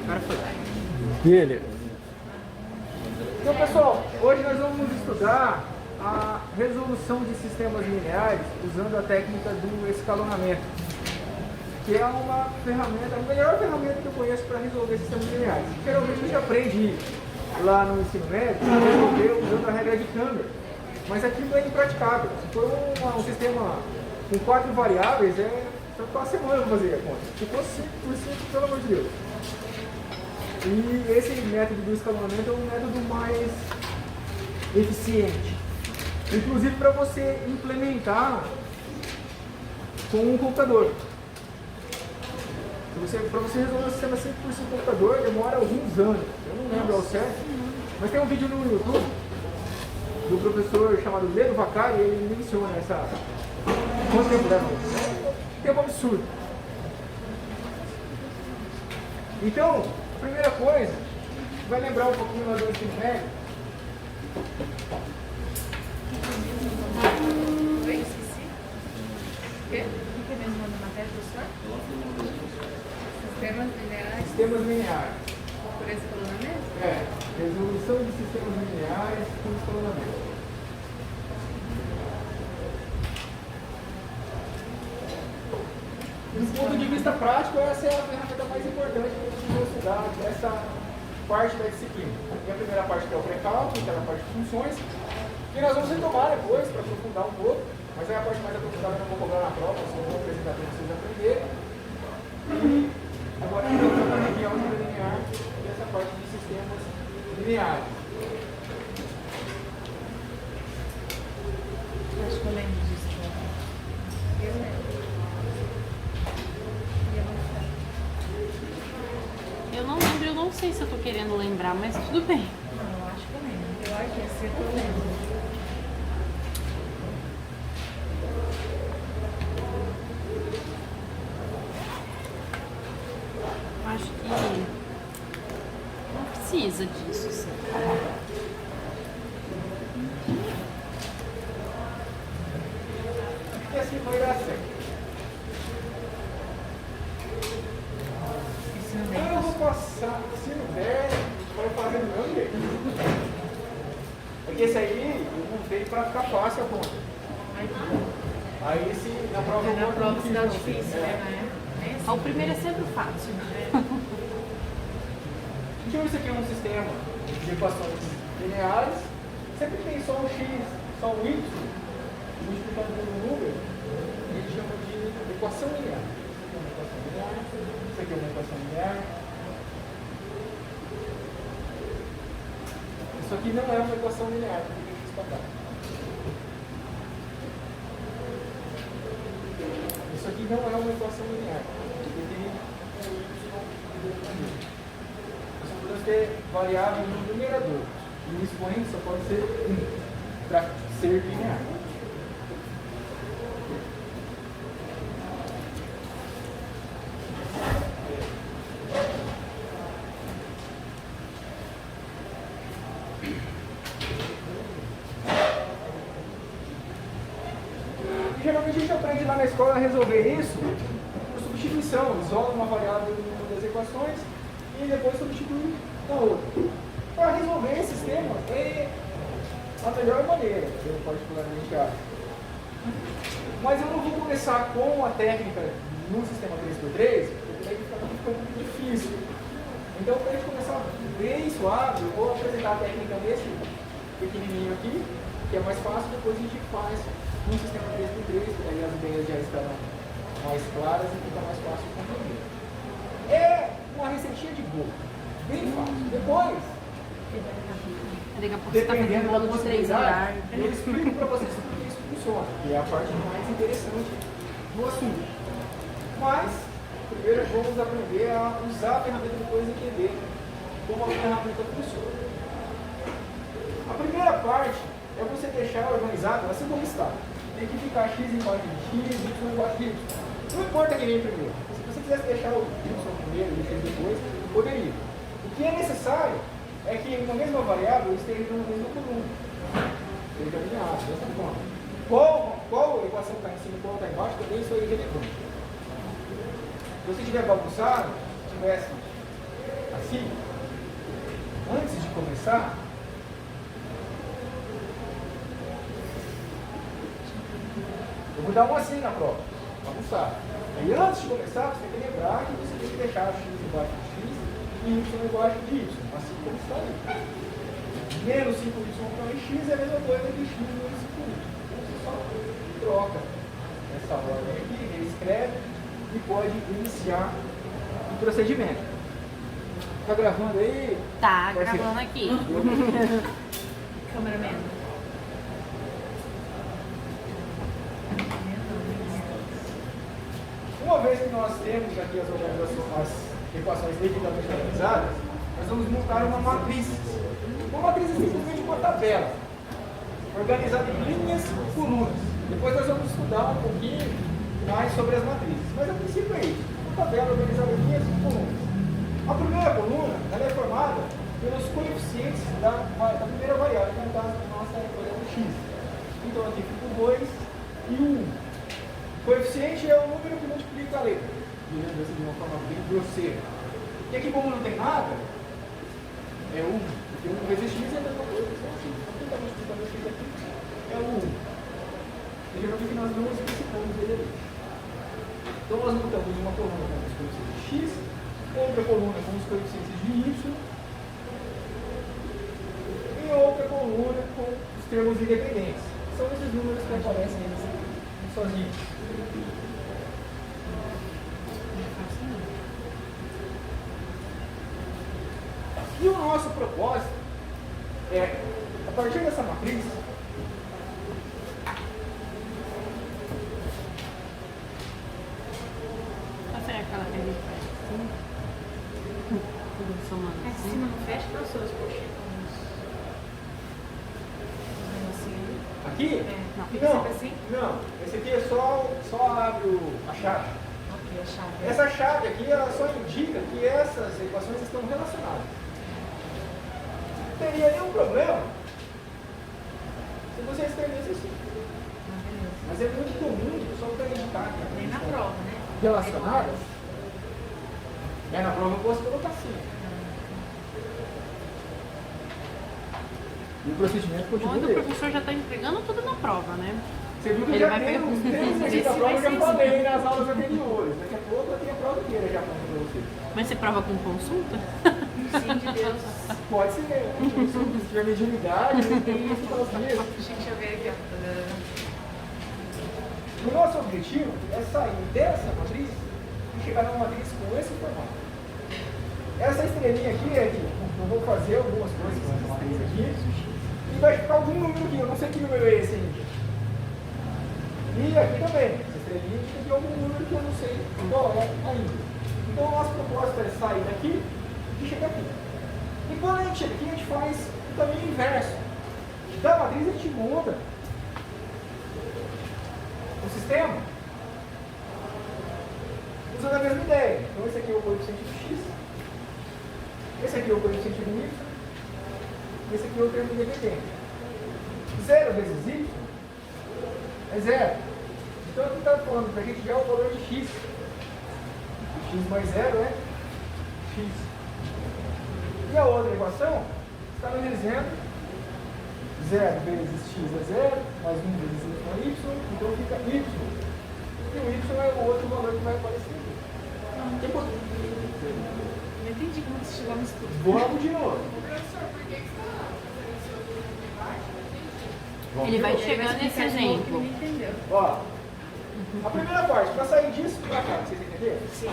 Agora foi. E ele? Então, pessoal, hoje nós vamos estudar a resolução de sistemas lineares usando a técnica do escalonamento, que é uma ferramenta, a melhor ferramenta que eu conheço para resolver sistemas lineares. Geralmente a gente aprende lá no ensino médio a resolver usando a regra de Campbell, mas aqui não é impraticável. Se for um sistema com 4 variáveis, só ficar uma semana para fazer a conta. Se fosse 5 por 5, pelo amor de Deus. E esse método do escalonamento é um método mais eficiente, inclusive para você implementar com um computador. Para você resolver um sistema 5 por 5 computador demora alguns anos, eu não lembro ao certo, mas tem um vídeo no YouTube do professor chamado Ledo Vacari, e ele menciona essa. Quanto tempo leva? Tempo absurdo. Então, primeira coisa, vai lembrar um pouquinho lá do ensino médio. Oi, esqueci. O quê? O que é mesmo da matéria, professor? Sistemas lineares Sistemas lineares. por escalonamento? Resolução de sistemas lineares com escalonamento. Do ponto de vista prático, essa é a ferramenta mais importante que você vai estudar dessa parte da disciplina. Tem a primeira parte que é o pré-cálculo, que é a parte de funções, que nós vamos retomar depois para aprofundar um pouco, mas é a parte mais aprofundada que eu vou cobrar na prova, eu vou apresentar para vocês aprenderem. E agora a gente vai trabalhar aqui a álgebra linear e essa parte de sistemas lineares. Acho que eu lembro disso. Eu lembro. Eu não lembro, eu não sei se eu tô querendo lembrar, mas tudo bem. Não, eu acho que eu lembro. Eu acho que esse eu lembro. Acho que não precisa disso, assim. E assim vai dar certo. Esse eu Então lembro. eu vou passar, se não der, vai fazer do meu jeito. Porque esse aí eu montei para ficar fácil a conta. Ai, que bom. Aí esse na prova eu Na vou prova se dá não. difícil, né? Ah, o primeiro é sempre fácil. Então isso aqui é um sistema de equações lineares. Sempre tem só um x, só um y, multiplicando por um número, a gente chama de equação linear. Isso aqui é uma equação linear. Isso aqui não é uma equação linear, porque x para cá. Isso aqui não é uma equação linear, porque tem um y e dois caminhos. Nós só podemos ter variável no numerador. E o expoente só pode ser 1 para ser linear. E geralmente a gente aprende lá na escola a resolver isso por substituição. Isola uma variável em uma das equações e depois substitui na outra. Para resolver esse sistema é a melhor maneira, eu particularmente acho. Mas eu não vou começar com a técnica no sistema 3x3, porque daí fica muito difícil. Então, para a gente começar bem suave, eu vou apresentar a técnica desse pequenininho aqui, que é mais fácil, depois a gente faz no sistema 3x3, que daí as ideias já estarão mais claras e fica mais fácil de compreender. É uma receitinha de bolo, bem fácil. Depois, Daqui a pouco você tá dependendo fazendo da bolo 3 possibilidade, horários. eu explico para vocês como que isso funciona, que é a parte mais interessante do assunto. Mas, primeiro vamos aprender a usar a ferramenta e depois entender como a ferramenta funciona. A primeira parte é você deixar organizado assim como está. Tem que ficar x embaixo de x, y embaixo de y. Não importa quem vem primeiro. Se você quisesse deixar o y primeiro e o x depois, poderia. O que é necessário é que uma mesma variável esteja no mesmo coluna. Esteja alinhado, dessa forma. Qual equação está em cima e qual está embaixo, também isso aí é relevante. Se você tiver bagunçado, tivesse esqueci, antes de começar, eu vou dar uma assim na prova, para almoçar. Aí antes de começar, você tem que lembrar que você tem que deixar x embaixo de x e y embaixo de y, assim como está aí. Menos 5y para x é a mesma coisa que x menos 5y. Então você só troca essa ordem aqui, reescreve e pode iniciar o procedimento. Tá gravando aí? Tá, gravando aqui. Cameraman. Uma vez que nós temos aqui as equações devidamente organizadas, nós vamos montar uma matriz. Uma matriz é simplesmente uma tabela, organizada em linhas e colunas. Depois nós vamos estudar um pouquinho mais sobre as matrizes. Mas a princípio é isso, uma tabela organizada em linhas e colunas. A primeira coluna ela é formada pelos coeficientes da primeira variável, que no caso nossa é a variável x. Então aqui fica o 2 e o 1. Coeficiente é o número que multiplica a letra, dizendo assim de uma forma bem grosseira. E aqui, como não tem nada, é 1, porque 1 vezes x é a mesma coisa, então assim, quem está multiplicando x aqui é o 1. E geralmente nós não especificamos ele ali. Então nós montamos uma coluna com os coeficientes de x, outra coluna com os coeficientes de y, e outra coluna com os termos independentes. São esses números que aparecem sozinhos. E o nosso propósito é, a partir dessa matriz, Essa é aquela que a gente faz assim. Tudo somando Aqui em assim. cima não fecha, professor, as poxinhas. aqui? É. Não, Fica sempre assim? não, esse aqui é só abre a chave. Ok, a chave. Essa chave aqui ela só indica que essas equações estão relacionadas. Não teria nenhum problema se você escrevesse assim. Mas é muito comum só para indicar que Nem na prova, né? relacionadas. É, na prova eu posso colocar assim. E o procedimento continua Quando o mesmo. professor já está entregando tudo na prova, né? Você viu que Ele já vai tem pegar uns ver termos aqui se da vai prova, eu já ser falei nas aulas anteriores. Daqui a pouco eu tenho a prova inteira já pronta para vocês. Mas você prova com consulta? Sim, de Deus. Pode ser, se tiver mediunidade, tem isso para os dias. Deixa eu ver aqui, ó. O nosso objetivo é sair dessa matriz e chegar numa matriz com esse formato. Essa estrelinha aqui é que eu vou fazer algumas coisas com essa matriz aqui e vai ficar algum número aqui, eu não sei que número é esse ainda. E aqui também, essa estrelinha aqui tem algum número que eu não sei qual é ainda. Então o nosso propósito é sair daqui e chegar aqui. E quando a gente chega aqui, a gente faz o caminho inverso. Da matriz a gente monta o sistema usando a mesma ideia. Então esse aqui é o coeficiente do x, esse aqui é o coeficiente do y, esse aqui é o termo independente. 0 vezes y é 0. Então aqui está falando para a gente já o valor de x. X mais 0 é x. E a outra equação está nos dizendo 0 vezes x é 0, mais 1 vezes y é y, então fica y. E o y é o outro valor que vai aparecer aqui. Não entendi como você chegou nisso tudo. Vamos de novo. Ele vai de novo. chegar nesse Explicar de novo que exemplo. ninguém entendeu. Ó, a primeira parte, para sair disso para cá, vocês entenderam? Sim.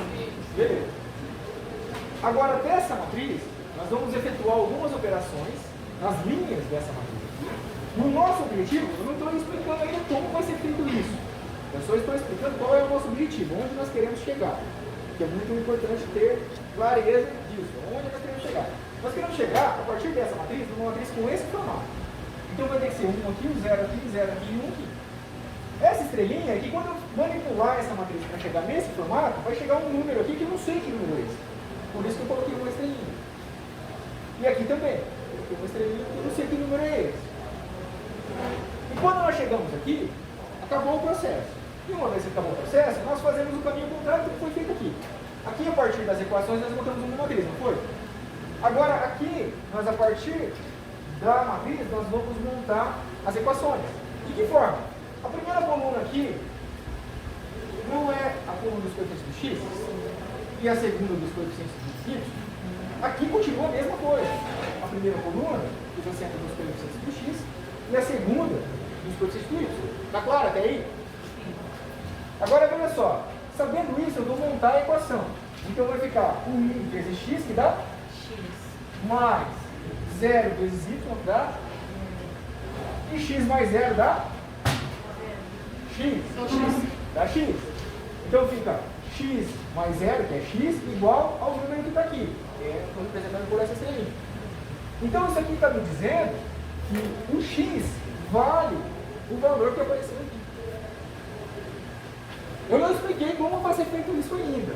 Beleza. Agora, dessa matriz, nós vamos efetuar algumas operações nas linhas dessa matriz aqui. E o nosso objetivo, eu não estou explicando ainda como vai ser feito isso. Eu só estou explicando qual é o nosso objetivo, onde nós queremos chegar. Que é muito importante ter clareza disso, onde nós queremos chegar. Nós queremos chegar, a partir dessa matriz, numa matriz com esse formato. Então vai ter que ser 1 aqui, 0 aqui, 0 aqui e 1 aqui. Essa estrelinha aqui, quando eu manipular essa matriz para chegar nesse formato, vai chegar um número aqui que eu não sei que número é esse. Por isso que eu coloquei uma estrelinha. E aqui também. Eu coloquei uma estrelinha que eu não sei que número é esse. E quando nós chegamos aqui, acabou o processo. E uma vez que acabou o processo, nós fazemos o caminho contrário do que foi feito aqui. Aqui, a partir das equações, nós montamos uma matriz, não foi? Agora, aqui, nós a partir da matriz, nós vamos montar as equações. De que forma? A primeira coluna aqui não é a coluna dos coeficientes do x e a segunda dos coeficientes do y. Aqui continua a mesma coisa. A primeira coluna, os assentos dos coeficientes do x, e a segunda dos coeficientes do y. Está claro até aí? Agora, veja só. Sabendo isso, eu vou montar a equação. Então, vai ficar 1 vezes x, que dá? X. Mais 0 vezes y, que dá? E x mais 0 dá? X. Dá x. Então, fica x mais 0, que é x, igual ao número que está aqui. Estou representando por essa estrelinha. Então, isso aqui está me dizendo que o x vale o valor que apareceu aqui. Eu não expliquei como vai ser feito isso ainda.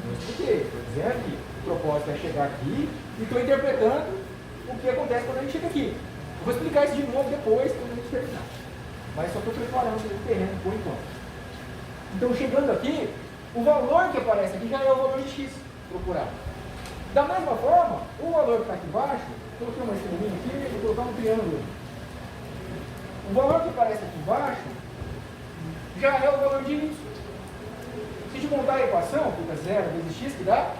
Não expliquei. Estou dizendo que o propósito é chegar aqui e estou interpretando o que acontece quando a gente chega aqui. Eu vou explicar isso de novo depois, quando a gente terminar. Mas só estou preparando o terreno por enquanto. Então, chegando aqui, o valor que aparece aqui já é o valor de x procurado. Da mesma forma, o valor que está aqui embaixo, coloquei uma estrelinha aqui, vou colocar um triângulo. O valor que aparece aqui embaixo já é o valor de y. Se a gente montar a equação, fica 0 vezes x, que dá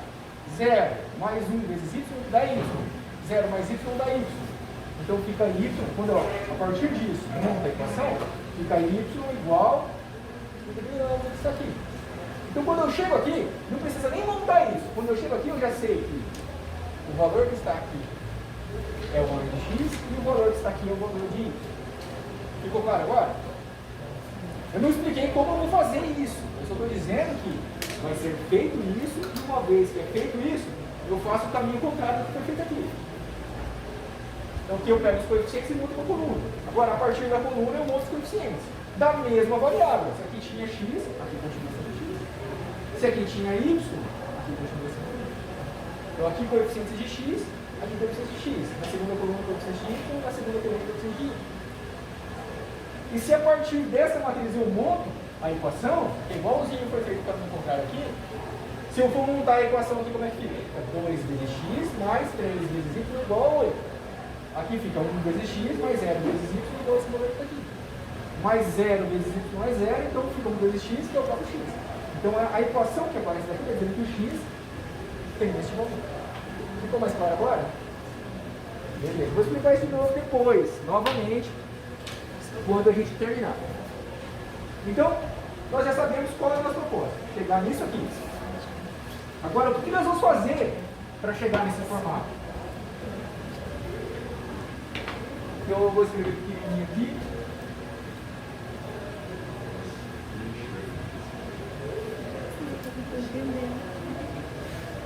0, mais 1 vezes y, que dá y. 0 mais y dá y. Então fica y, quando a partir disso monta a equação, fica y igual a isso aqui. Então quando eu chego aqui, não precisa nem montar isso. Quando eu chego aqui, eu já sei que o valor que está aqui é o valor de x e o valor que está aqui é o valor de y. Ficou claro agora? Eu não expliquei como eu vou fazer isso. Eu só estou dizendo que vai ser feito isso e uma vez que é feito isso, eu faço o caminho contrário do que foi feito aqui. Então aqui eu pego os coeficientes e mudo para a coluna. Agora, a partir da coluna, eu mudo os coeficientes da mesma variável. Se aqui tinha x, aqui continua sendo x. Se aqui tinha y, aqui continua sendo y. Então aqui coeficientes de x, aqui coeficientes de x. Na segunda coluna, coeficientes de y, na segunda coluna, coeficientes de y. E se a partir dessa matriz eu monto a equação, que é igualzinho foi feito para me encontrar aqui, se eu for montar a equação aqui, como é que fica? Fica 2 vezes x mais 3 vezes y igual a 8. Aqui fica 1 vezes x mais 0 vezes y igual a esse valor que está aqui. Mais 0 vezes y mais 0, então fica 1 vezes x, que é o próprio x. Então a equação que aparece daqui quer dizer que o x tem este valor. Ficou mais claro agora? Beleza. Vou explicar isso de novo depois, novamente, quando a gente terminar. Então, nós já sabemos qual é o nosso propósito. Chegar nisso aqui. Agora, o que nós vamos fazer para chegar nesse formato? Eu vou escrever pequenininho aqui.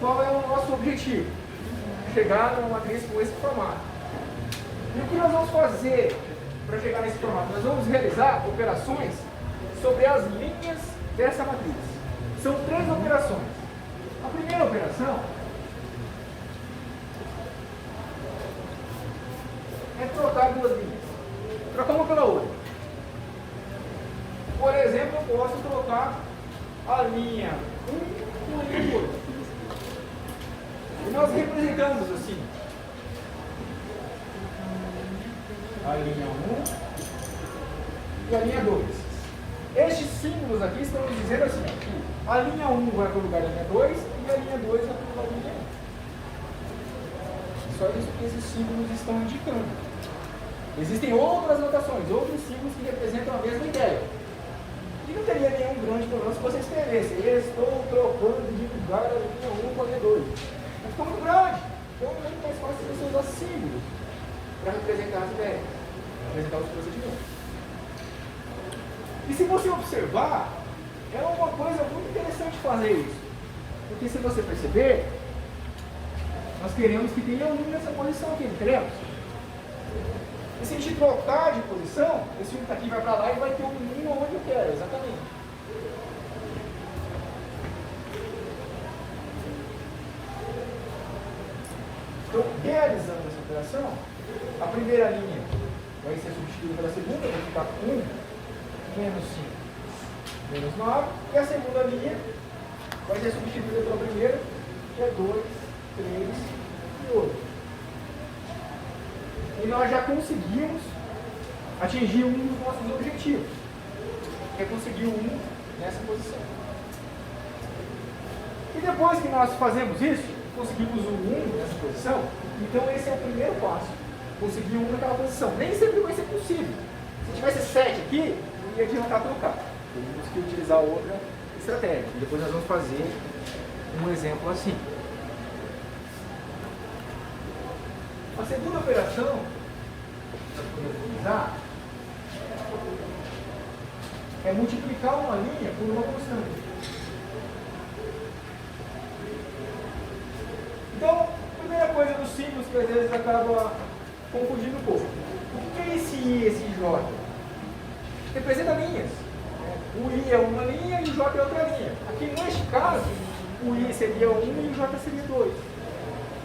Qual é o nosso objetivo? Chegar numa matriz com esse formato. E o que nós vamos fazer para chegar nesse formato? Nós vamos realizar operações sobre as linhas dessa matriz. São 3 operações. A primeira operação é trocar 2 linhas. Trocar uma pela outra. Por exemplo, eu posso trocar a linha 1 com a linha 2. E nós representamos assim a linha 1 e a linha 2. Estes símbolos aqui estão nos dizendo assim, que a linha 1 vai para o lugar da linha 2 e a linha 2 vai para o lugar da linha 1. Só isso que esses símbolos estão indicando. Existem outras notações, outros símbolos que representam a mesma ideia. E não teria nenhum grande problema se você escrevesse: estou trocando de lugar a linha 1 com a linha 2. Mas ficou muito grande. Então é muito mais fácil você usar símbolos para representar as ideias, representar os procedimentos. E se você observar, é uma coisa muito interessante fazer isso. Porque se você perceber, nós queremos que tenha um nessa posição aqui, não queremos? E se a gente trocar de posição, esse 1 aqui vai para lá e vai ter um mínimo onde eu quero, exatamente. Então, realizando essa operação, a primeira linha vai ser substituída pela segunda, vai ficar 1 menos 5 menos 9, e a segunda linha vai ser substituída pela primeira, que é 2, 3 e 8. e nós já conseguimos atingir um dos nossos objetivos, que é conseguir o 1 nessa posição. E depois que nós fazemos isso, conseguimos o 1 nessa posição, então esse é o primeiro passo, conseguir o 1 naquela posição. Nem sempre vai ser possível. Se tivesse 7 aqui, não ia adiantar trocar. Temos que utilizar outra estratégia. E depois nós vamos fazer um exemplo assim. A segunda operação que nós podemos utilizar é multiplicar uma linha por uma constante. Então, a primeira coisa dos símbolos que às vezes acaba confundindo um pouco. O que é esse I e esse J? Representa linhas. O I é uma linha e o J é outra linha. Aqui neste caso, o I seria 1 e o J seria 2.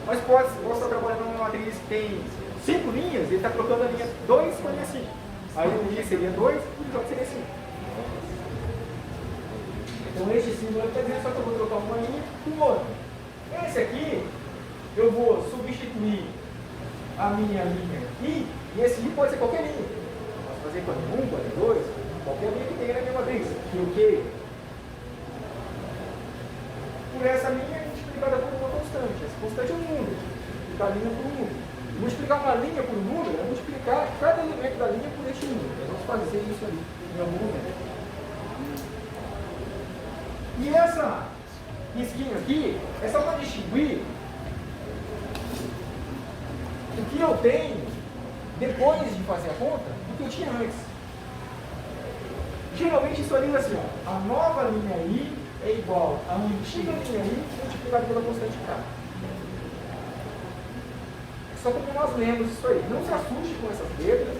Mas posso estar trabalhando numa matriz que tem 5 linhas, ele está trocando a linha 2 com a linha 5. Aí o I seria 2 e o J seria 5. Então este símbolo está dizendo só que eu vou trocar uma linha com outra. Esse aqui, eu vou substituir a minha linha I, e esse I pode ser qualquer linha. Eu posso fazer com a linha 1, com a linha 2, qualquer linha que tenha na minha matriz, que eu queira. Por essa linha multiplicada por uma constante. Essa constante é um número. Multiplicar a linha por um número. Multiplicar uma linha por um número é multiplicar cada elemento da linha por este número. Nós vamos fazer isso ali em algum momento. E essa risquinho aqui é só para distinguir o que eu tenho depois de fazer a conta do que eu tinha antes. Geralmente isso ali é assim, ó, a nova linha I é igual à antiga linha I multiplicada pela constante K. Só porque nós lemos isso aí. Não se assuste com essas letras,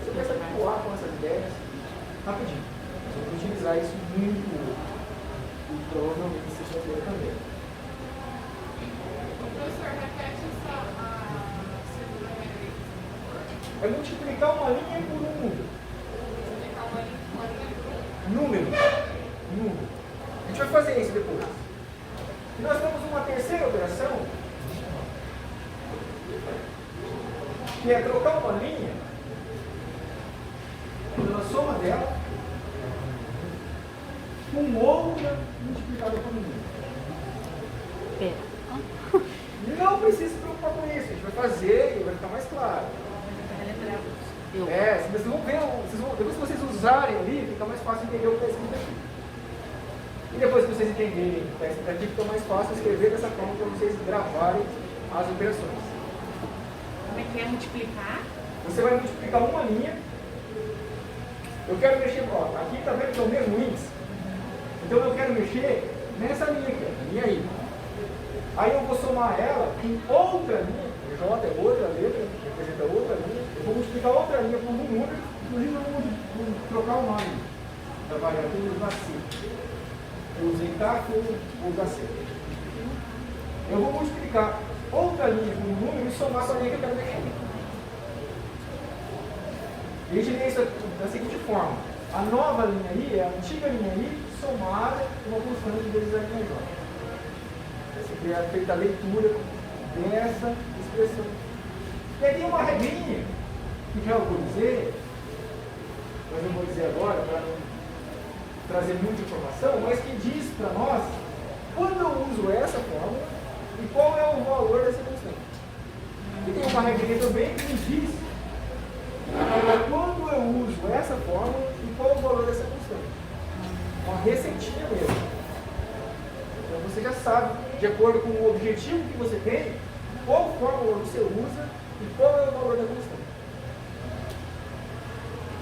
você vai se habituar com essas ideias rapidinho. Nós vamos utilizar isso muito e provavelmente você vai também. Professor, repete essa segunda regra. É multiplicar uma linha por um número. Multiplicar uma linha por uma linha. Número. A gente vai fazer isso depois. E nós temos uma terceira operação, que é trocar uma linha pela soma dela com outra multiplicada por um número. Não precisa se preocupar com isso, a gente vai fazer e vai ficar mais claro. Vocês vão ver, depois que vocês usarem ali, fica mais fácil entender o que está escrito aqui. E depois que vocês entenderem o que está escrito aqui, fica mais fácil escrever dessa forma para vocês gravarem as operações. Como é que é multiplicar? Você vai multiplicar uma linha. Eu quero mexer, ó, aqui está vendo que é o mesmo índice? Então eu quero mexer nessa linha aqui, a linha I. Aí eu vou somar ela em outra linha, J é outra letra, representa outra linha. Eu vou multiplicar outra linha por um número, inclusive eu vou trocar o nome da variável, eu vou usar C. Eu usei K, vou usar C. Eu vou multiplicar outra linha por um número e somar essa linha que eu quero mexer. E a gente lê isso da seguinte forma. A nova linha I é a antiga linha I somada com uma constante vezes a linha J. Essa aqui é feita a leitura dessa expressão. E aí tem uma regrinha, que já eu vou dizer, mas eu vou dizer agora para não trazer muita informação, mas que diz para nós quando eu uso essa fórmula e qual é o valor dessa constante. E tem uma regrinha também que nos diz quando eu uso essa fórmula e qual é o valor dessa constante. Uma receitinha mesmo. Então você já sabe, de acordo com o objetivo que você tem, qual fórmula você usa e qual é o valor da constante.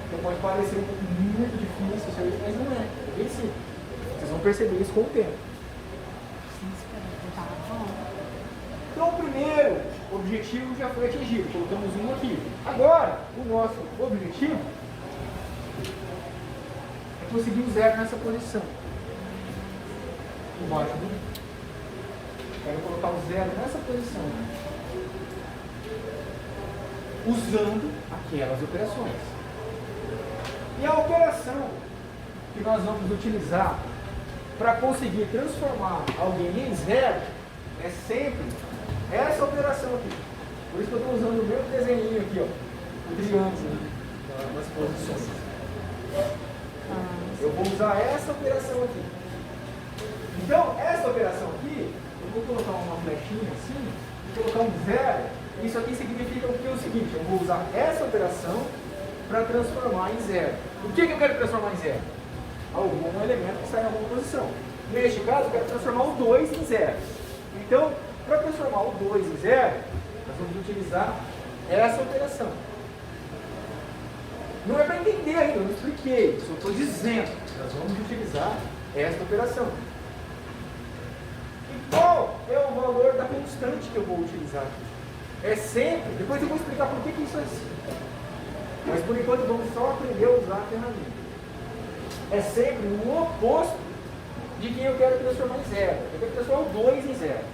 Então pode parecer muito difícil isso aí, mas não é. É bem simples. Vocês vão perceber isso com o tempo. Então o primeiro objetivo já foi atingido, colocamos um aqui. Agora, o nosso objetivo é conseguir o zero nessa posição. Embaixo do. Quero colocar o zero nessa posição. Usando aquelas operações. E a operação que nós vamos utilizar para conseguir transformar alguém em zero é sempre essa operação aqui. Por isso que eu estou usando o mesmo desenho aqui, ó, o triângulo nas posições. Eu vou usar essa operação aqui. Então, essa operação aqui, eu vou colocar uma flechinha assim, vou colocar um zero. Isso aqui significa o que é o seguinte: eu vou usar essa operação para transformar em zero. O que eu quero transformar em zero? Algum elemento que sai em alguma posição. Neste caso, eu quero transformar o 2 em zero. Então, para transformar o 2 em zero, nós vamos utilizar essa operação. Não é para entender ainda, eu não expliquei, só estou dizendo. Nós vamos utilizar esta operação. E qual é o valor da constante que eu vou utilizar aqui? É sempre, depois eu vou explicar por que isso é assim. Mas por enquanto vamos só aprender a usar a ferramenta. É sempre o oposto de quem eu quero transformar em zero. Eu quero transformar o 2 em zero.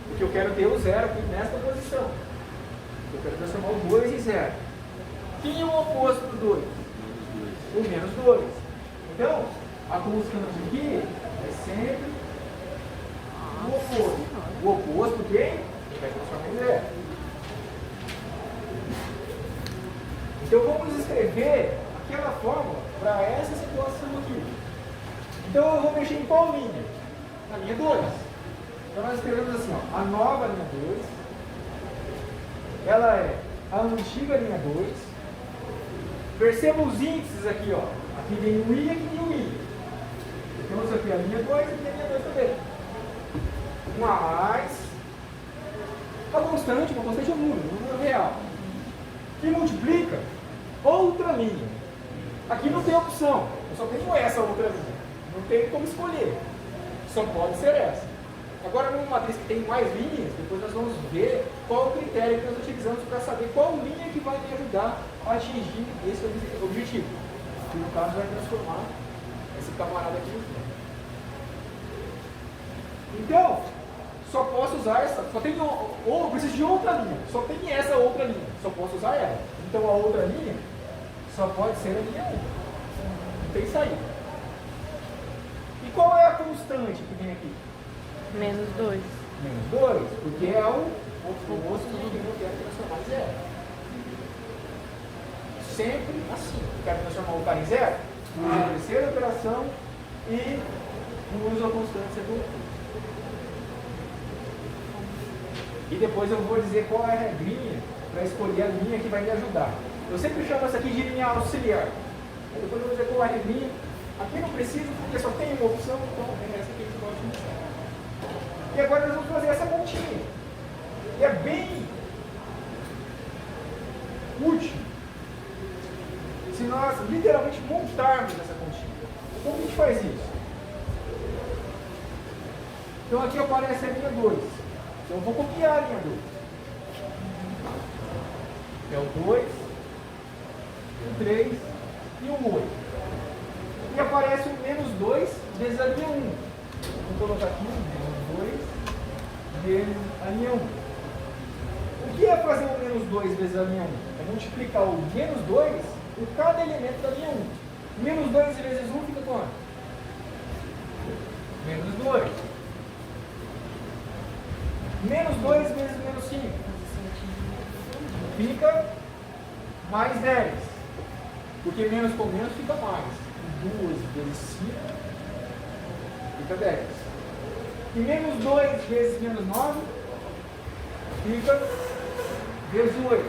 Porque eu quero ter o zero aqui nesta posição. Eu quero transformar o 2 em zero. Quem é o oposto do 2? O menos 2. Então, a constante aqui é sempre o oposto. O oposto quem? Vai transformar em zero. Então vamos escrever aquela fórmula para essa situação aqui. Então eu vou mexer em qual linha? Na linha 2. Então nós escrevemos assim, ó, a nova linha 2, ela é a antiga linha 2. Perceba os índices aqui, ó. Aqui vem o I e aqui vem o I. Então isso aqui é a linha 2 e aqui é a linha 2 também. Mais a constante, uma constante é um número real. Que multiplica outra linha. Aqui não tem opção, eu só tenho essa outra linha. Não tem como escolher. Só pode ser essa. Agora, numa matriz que tem mais linhas, depois nós vamos ver qual o critério que nós utilizamos para saber qual linha que vai me ajudar a atingir esse objetivo. Que no caso vai transformar esse camarada aqui em zero. Então, só posso usar essa, só tenho, ou eu preciso de outra linha, só tem essa outra linha, só posso usar ela. Então a outra linha só pode ser a linha 1. Não tem saída. E qual é a constante que vem aqui? Menos 2. Menos 2, porque é o oposto do que eu quero transformar em zero. Sempre assim. Eu quero transformar o cara em zero, uso a terceira operação e uso a constante secundária. E depois eu vou dizer qual é a regrinha para escolher a linha que vai me ajudar. Eu sempre chamo essa aqui de linha auxiliar. Depois eu vou dizer qual é a regrinha. Aqui não precisa, porque só tem uma opção, então é essa que a gente pode utilizar. E agora nós vamos fazer essa continha. E é bem útil se nós literalmente montarmos essa continha. Como a gente faz isso? Então aqui aparece a linha 2. Então eu vou copiar a linha 2. É o 2, o 3 e o 8. E aparece o menos 2 vezes a linha 1. Vou colocar aqui menos 2 vezes a linha 1. O que é fazer o menos 2 vezes a linha 1? É multiplicar o menos 2 por cada elemento da linha 1. Menos 2 vezes 1 fica quanto? Menos 2. Menos 2 vezes menos 5 fica mais 10. Porque menos com menos fica mais. 2 vezes 5 fica 10. E menos 2 vezes menos 9 fica vezes 8.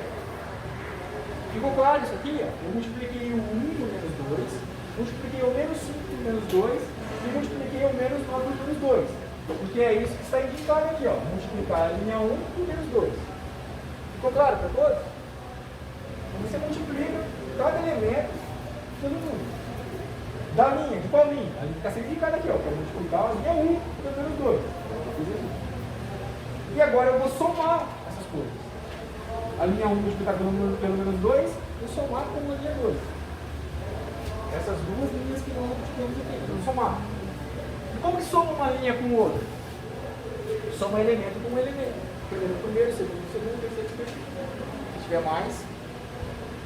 Ficou claro isso aqui? Ó? Eu multipliquei o 1 por menos 2, multipliquei o menos 5 por menos 2 e multipliquei o menos 9 por menos 2. Porque é isso que está indicado aqui, ó. Multiplicar a linha 1 por menos 2. Ficou claro para todos? Então você multiplica cada elemento pelo número. Da linha, de qual linha? A linha está sendo indicada aqui, ó. Para multiplicar a linha 1 por menos 2. E agora eu vou somar essas coisas. A linha 1 multiplicada pelo menos 2 e somar com a linha 2. Essas duas linhas que nós multiplicamos aqui. Vamos somar. Como que soma uma linha com outra? Soma elemento com elemento. Primeiro, segundo, terceiro, se tiver mais,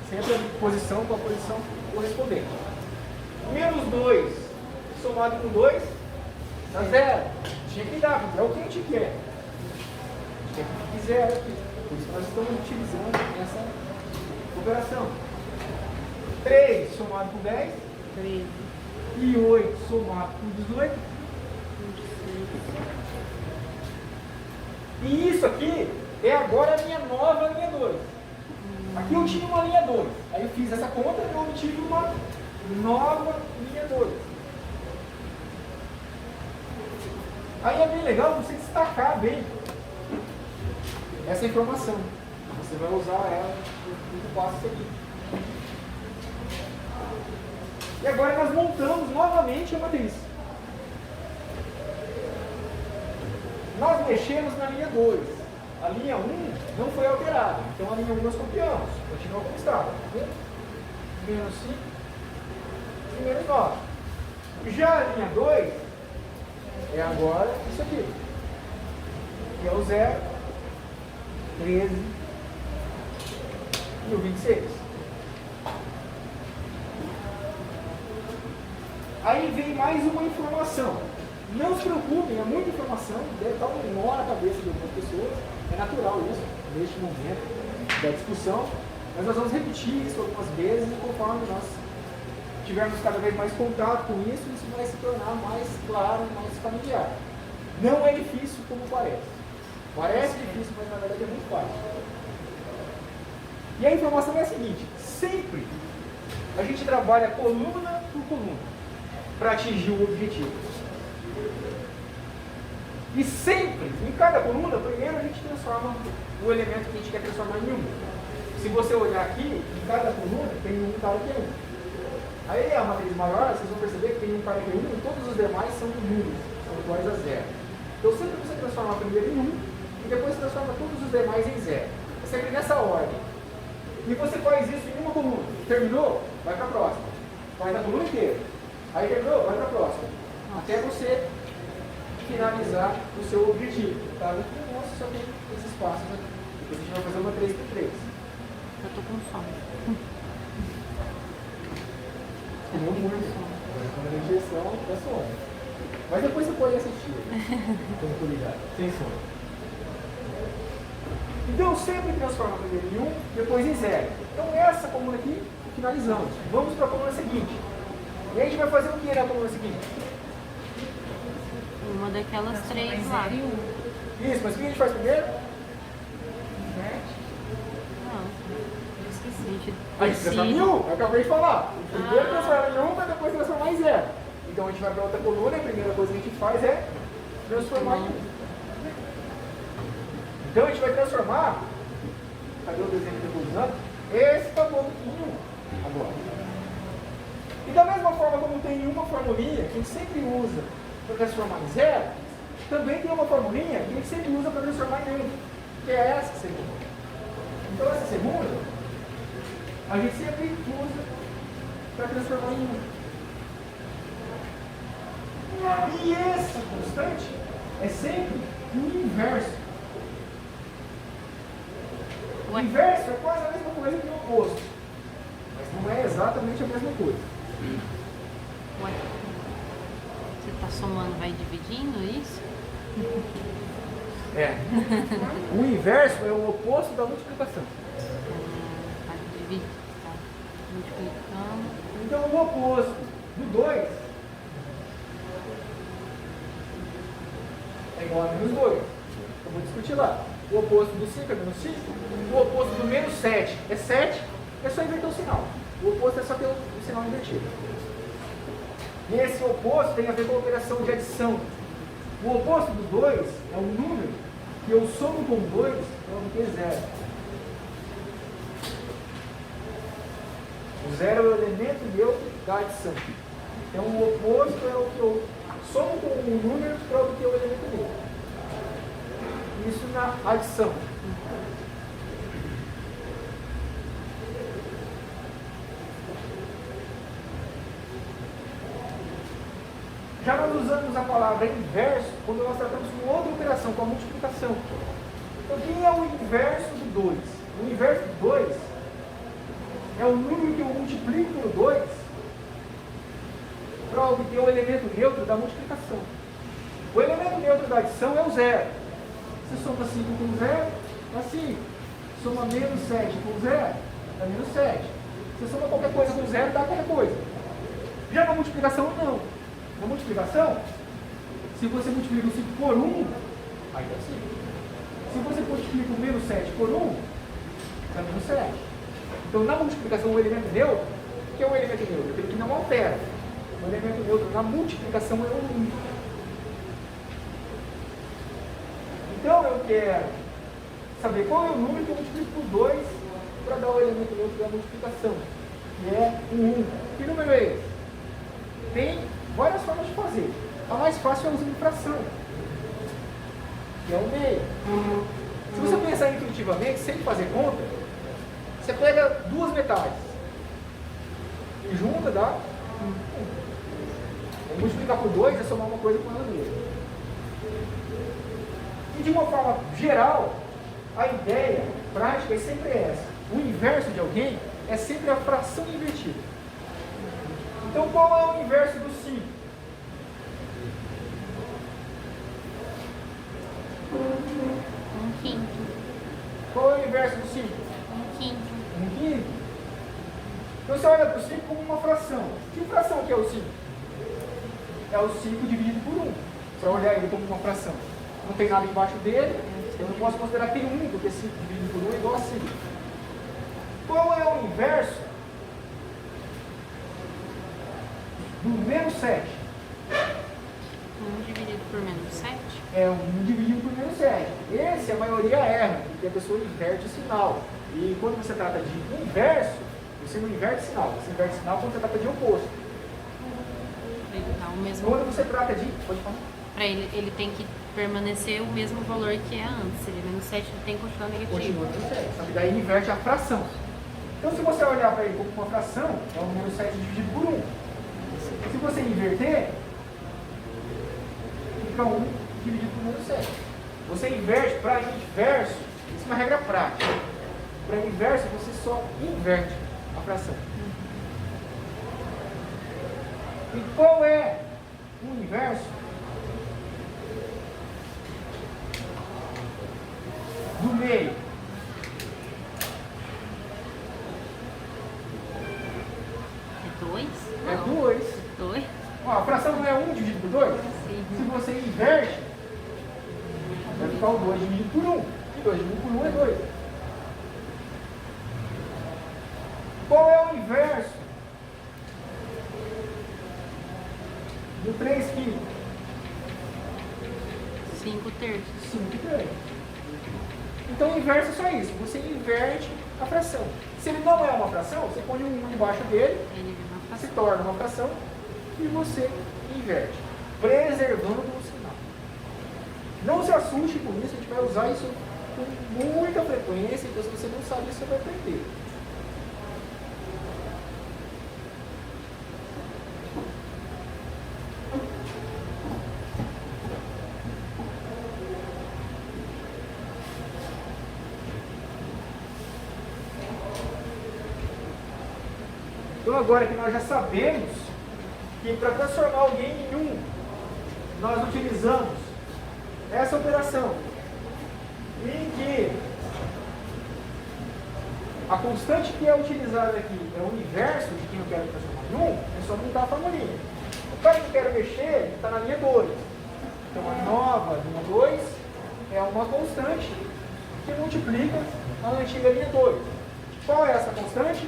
sempre a posição com a posição correspondente. Menos 2 somado com 2 dá 0. Tinha que dar, porque é o que a gente quer. A gente quer que fique 0 aqui. Por isso que nós estamos utilizando essa operação. 3 somado com 10 13, e 8 somado com 18. 26. E isso aqui é agora a minha nova linha 2. Aqui eu tinha uma linha 2. Aí eu fiz essa conta e eu obtive uma nova linha 2. Aí é bem legal você destacar bem essa informação. Você vai usar ela no passo seguinte. E agora nós montamos novamente a matriz. Nós mexemos na linha 2. A linha 1 não foi alterada. Então a linha 1 nós copiamos. Continua como estava. Menos 5 e menos 9. Já a linha 2 é agora isso aqui. Que é o 0, 13 e o 26. Aí vem mais uma informação. Não se preocupem, é muita informação, deve estar um nó na cabeça de algumas pessoas. É natural isso, neste momento da discussão. Mas nós vamos repetir isso algumas vezes e conforme nós tivermos cada vez mais contato com isso, isso vai se tornar mais claro, mais familiar. Não é difícil como parece. Parece difícil, mas na verdade é muito fácil. E a informação é a seguinte: sempre a gente trabalha coluna por coluna para atingir o objetivo. E sempre, em cada coluna, primeiro a gente transforma o elemento que a gente quer transformar em 1. Se você olhar aqui, em cada coluna tem um cara que é 1. Aí a matriz maior, vocês vão perceber que tem um cara que é 1 e todos os demais são números, são iguais a 0. Então sempre você transforma primeiro em 1 e depois você transforma todos os demais em 0. É sempre nessa ordem. E você faz isso em uma coluna. Terminou? Vai para a próxima. Faz a coluna inteira. Aí terminou? Vai para a próxima. Até você finalizar o seu objetivo. Tá? Nossa, só tem esses passos aqui. Depois a gente vai fazer uma 3x3. Eu tô com fome. Não muito. Quando a injeção, é sono. Mas depois você pode assistir. Como ligado. Sem sono. Então sempre transforma primeiro em 1, depois em 0. Então essa coluna aqui, finalizamos. Vamos para a coluna seguinte. E a gente vai fazer o que na coluna seguinte? Uma daquelas 3 lá. Isso, mas o que a gente faz primeiro? Não. Eu esqueci. A A gente gente transforma em 1, eu acabei de falar. Primeiro transforma em 1, mas depois transformar em 0. Então a gente vai para outra coluna e a primeira coisa que a gente faz é transformar em 1. Então a gente vai transformar, cadê o desenho que eu estou usando? Esse caboclo em 1 agora. E da mesma forma como tem uma formulinha que a gente sempre usa para transformar em 0, também tem uma formulinha que a gente sempre usa para transformar em 1, que é essa segunda. Então essa segunda, a gente sempre usa para transformar em 1. E essa constante é sempre o inverso. O inverso é quase a mesma coisa que o oposto, mas não é exatamente a mesma coisa. Ué. Você tá somando, vai dividindo isso? É. O inverso é o oposto da multiplicação. Tá dividindo, tá multiplicando. Então o oposto do 2 é igual a menos 2. Eu vou discutir lá. O oposto do 5 é menos 5. O oposto do menos 7 é 7. É só inverter o sinal. O oposto é só ter o sinal invertido. E esse oposto tem a ver com a operação de adição. O oposto do 2 é um número que eu somo com 2 para obter 0. O 0 é o elemento neutro da adição. Então o oposto é o que eu somo com um número para obter o elemento neutro. Isso na adição. Já nós usamos a palavra inverso quando nós tratamos com outra operação, com a multiplicação. Então, quem é o inverso do 2? O inverso do 2 é o número que eu multiplico por 2 para obter o elemento neutro da multiplicação. O elemento neutro da adição é o 0. Você soma 5 com 0, dá 5. Soma menos 7 com 0, dá menos 7. Você soma qualquer coisa com 0, dá qualquer coisa. Já na multiplicação, não. Na multiplicação, se você multiplica o 5 por 1, aí dá 5. Se você multiplica o menos 7 por 1, dá menos 7. Então, na multiplicação, o elemento neutro, o que é o elemento neutro? Aquele que não altera. O elemento neutro na multiplicação é o 1. Então, eu quero saber qual é o número que eu multiplico por 2 para dar o elemento neutro da multiplicação, que é o 1. Que número é esse? Tem várias formas de fazer. A mais fácil é usando fração, que é o meio. Se você pensar intuitivamente, sem fazer conta, você pega duas metades e junta, dá 1. Multiplicar por 2 é somar uma coisa com ela mesma. E de uma forma geral, a ideia prática é sempre essa. O inverso de alguém é sempre a fração invertida. Então, qual é o inverso do 5? Um quinto. Qual é o inverso do 5? Um quinto. 1/5. Então, você olha para o 5 como uma fração. Que fração que é o 5? É o 5 dividido por 1. Você vai olhar ele como uma fração. Não tem nada embaixo dele, eu não posso considerar que tem 1, porque 5 dividido por 1 é igual a 5. Qual é o inverso do menos 7? 1 dividido por menos 7? É 1 dividido por menos 7. Esse a maioria erra, porque a pessoa inverte o sinal. E quando você trata de inverso, você não inverte sinal. Você inverte sinal quando você trata de oposto. Ele dá o mesmo. Quando você trata de... Pode falar? Para ele tem que permanecer o mesmo valor que é antes. Se ele é menos 7, ele tem que continuar negativo. Continua menos 7. Só que daí inverte a fração. Então, se você olhar para ele como uma fração, é o menos 7 dividido por 1. Se você inverter, fica 1 dividido por menos 7. Você inverte para inverso, isso é uma regra prática. Para inverso, você só inverte a fração. E qual é o inverso do meio? É 2? É 2. 2? Ó, a fração não é 1 dividido por 2? Sim. Se você inverte, vai ficar o 2 dividido por 1. E 2 dividido por 1 é 2. Qual é o inverso do 3 quintos? 5 terços. 5 terços. Então o inverso é só isso. Você inverte a fração. Se ele não é uma fração, você põe um 1 embaixo dele, Ele é uma se fração. torna uma fração e você inverte, preservando o sinal. Não se assuste com isso, a gente vai usar isso com muita frequência, então se você não sabe isso, você vai aprender. Então agora que nós já sabemos que para transformar alguém em 1, nós utilizamos essa operação em que a constante que é utilizada aqui é o inverso de quem eu quero transformar em 1, é só montar a formulinha. O cara que eu quero mexer está na linha 2. Então a nova linha 2 é uma constante que multiplica a antiga linha 2. Qual é essa constante?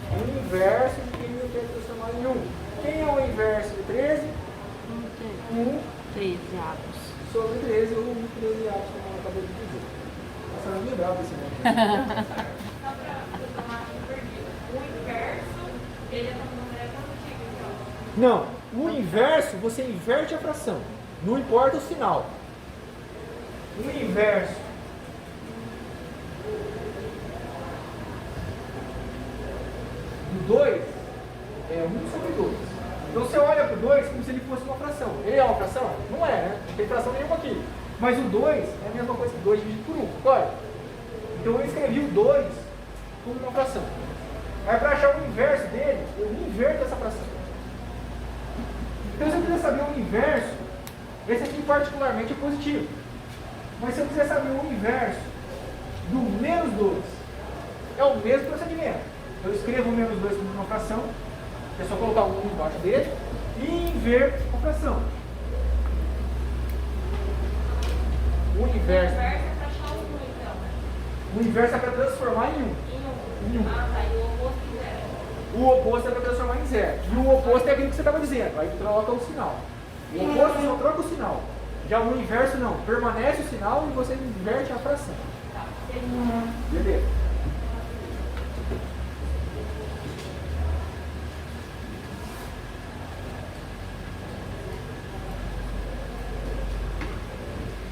O inverso de quem eu quero transformar em 1. Quem é o inverso de 13? 1 13 avos. sobre 13, ou 1 13 avos, como eu acabei de dizer. Nossa, eu não lembrava desse nome. Só para eu tomar perdido. O inverso, ele é uma maneira antiga, então. Não, o inverso, você inverte a fração. Não importa o sinal. O inverso do 2 é 1 sobre 2. Então você olha para o 2 como se ele fosse uma fração. Ele é uma fração? Não é, né? Não tem fração nenhuma aqui. Mas o 2 é a mesma coisa que 2 dividido por 1, concorda? Então eu escrevi o 2 como uma fração. Aí para achar o inverso dele, eu inverto essa fração. Então se eu quiser saber o inverso, esse aqui particularmente é positivo. Mas se eu quiser saber o inverso do menos 2. É o mesmo procedimento. Eu escrevo o menos 2 como uma fração, é só colocar um embaixo dele e inverter a fração. O inverso. é para achar um, então. O inverso é para transformar em 1. Em um. Ah, tá. E o oposto em zero. O oposto é para transformar em 0. E o oposto é aquilo que você estava dizendo. Aí troca o sinal. O oposto só troca o sinal. Já o inverso não. Permanece o sinal e você inverte a fração. Tá. Beleza.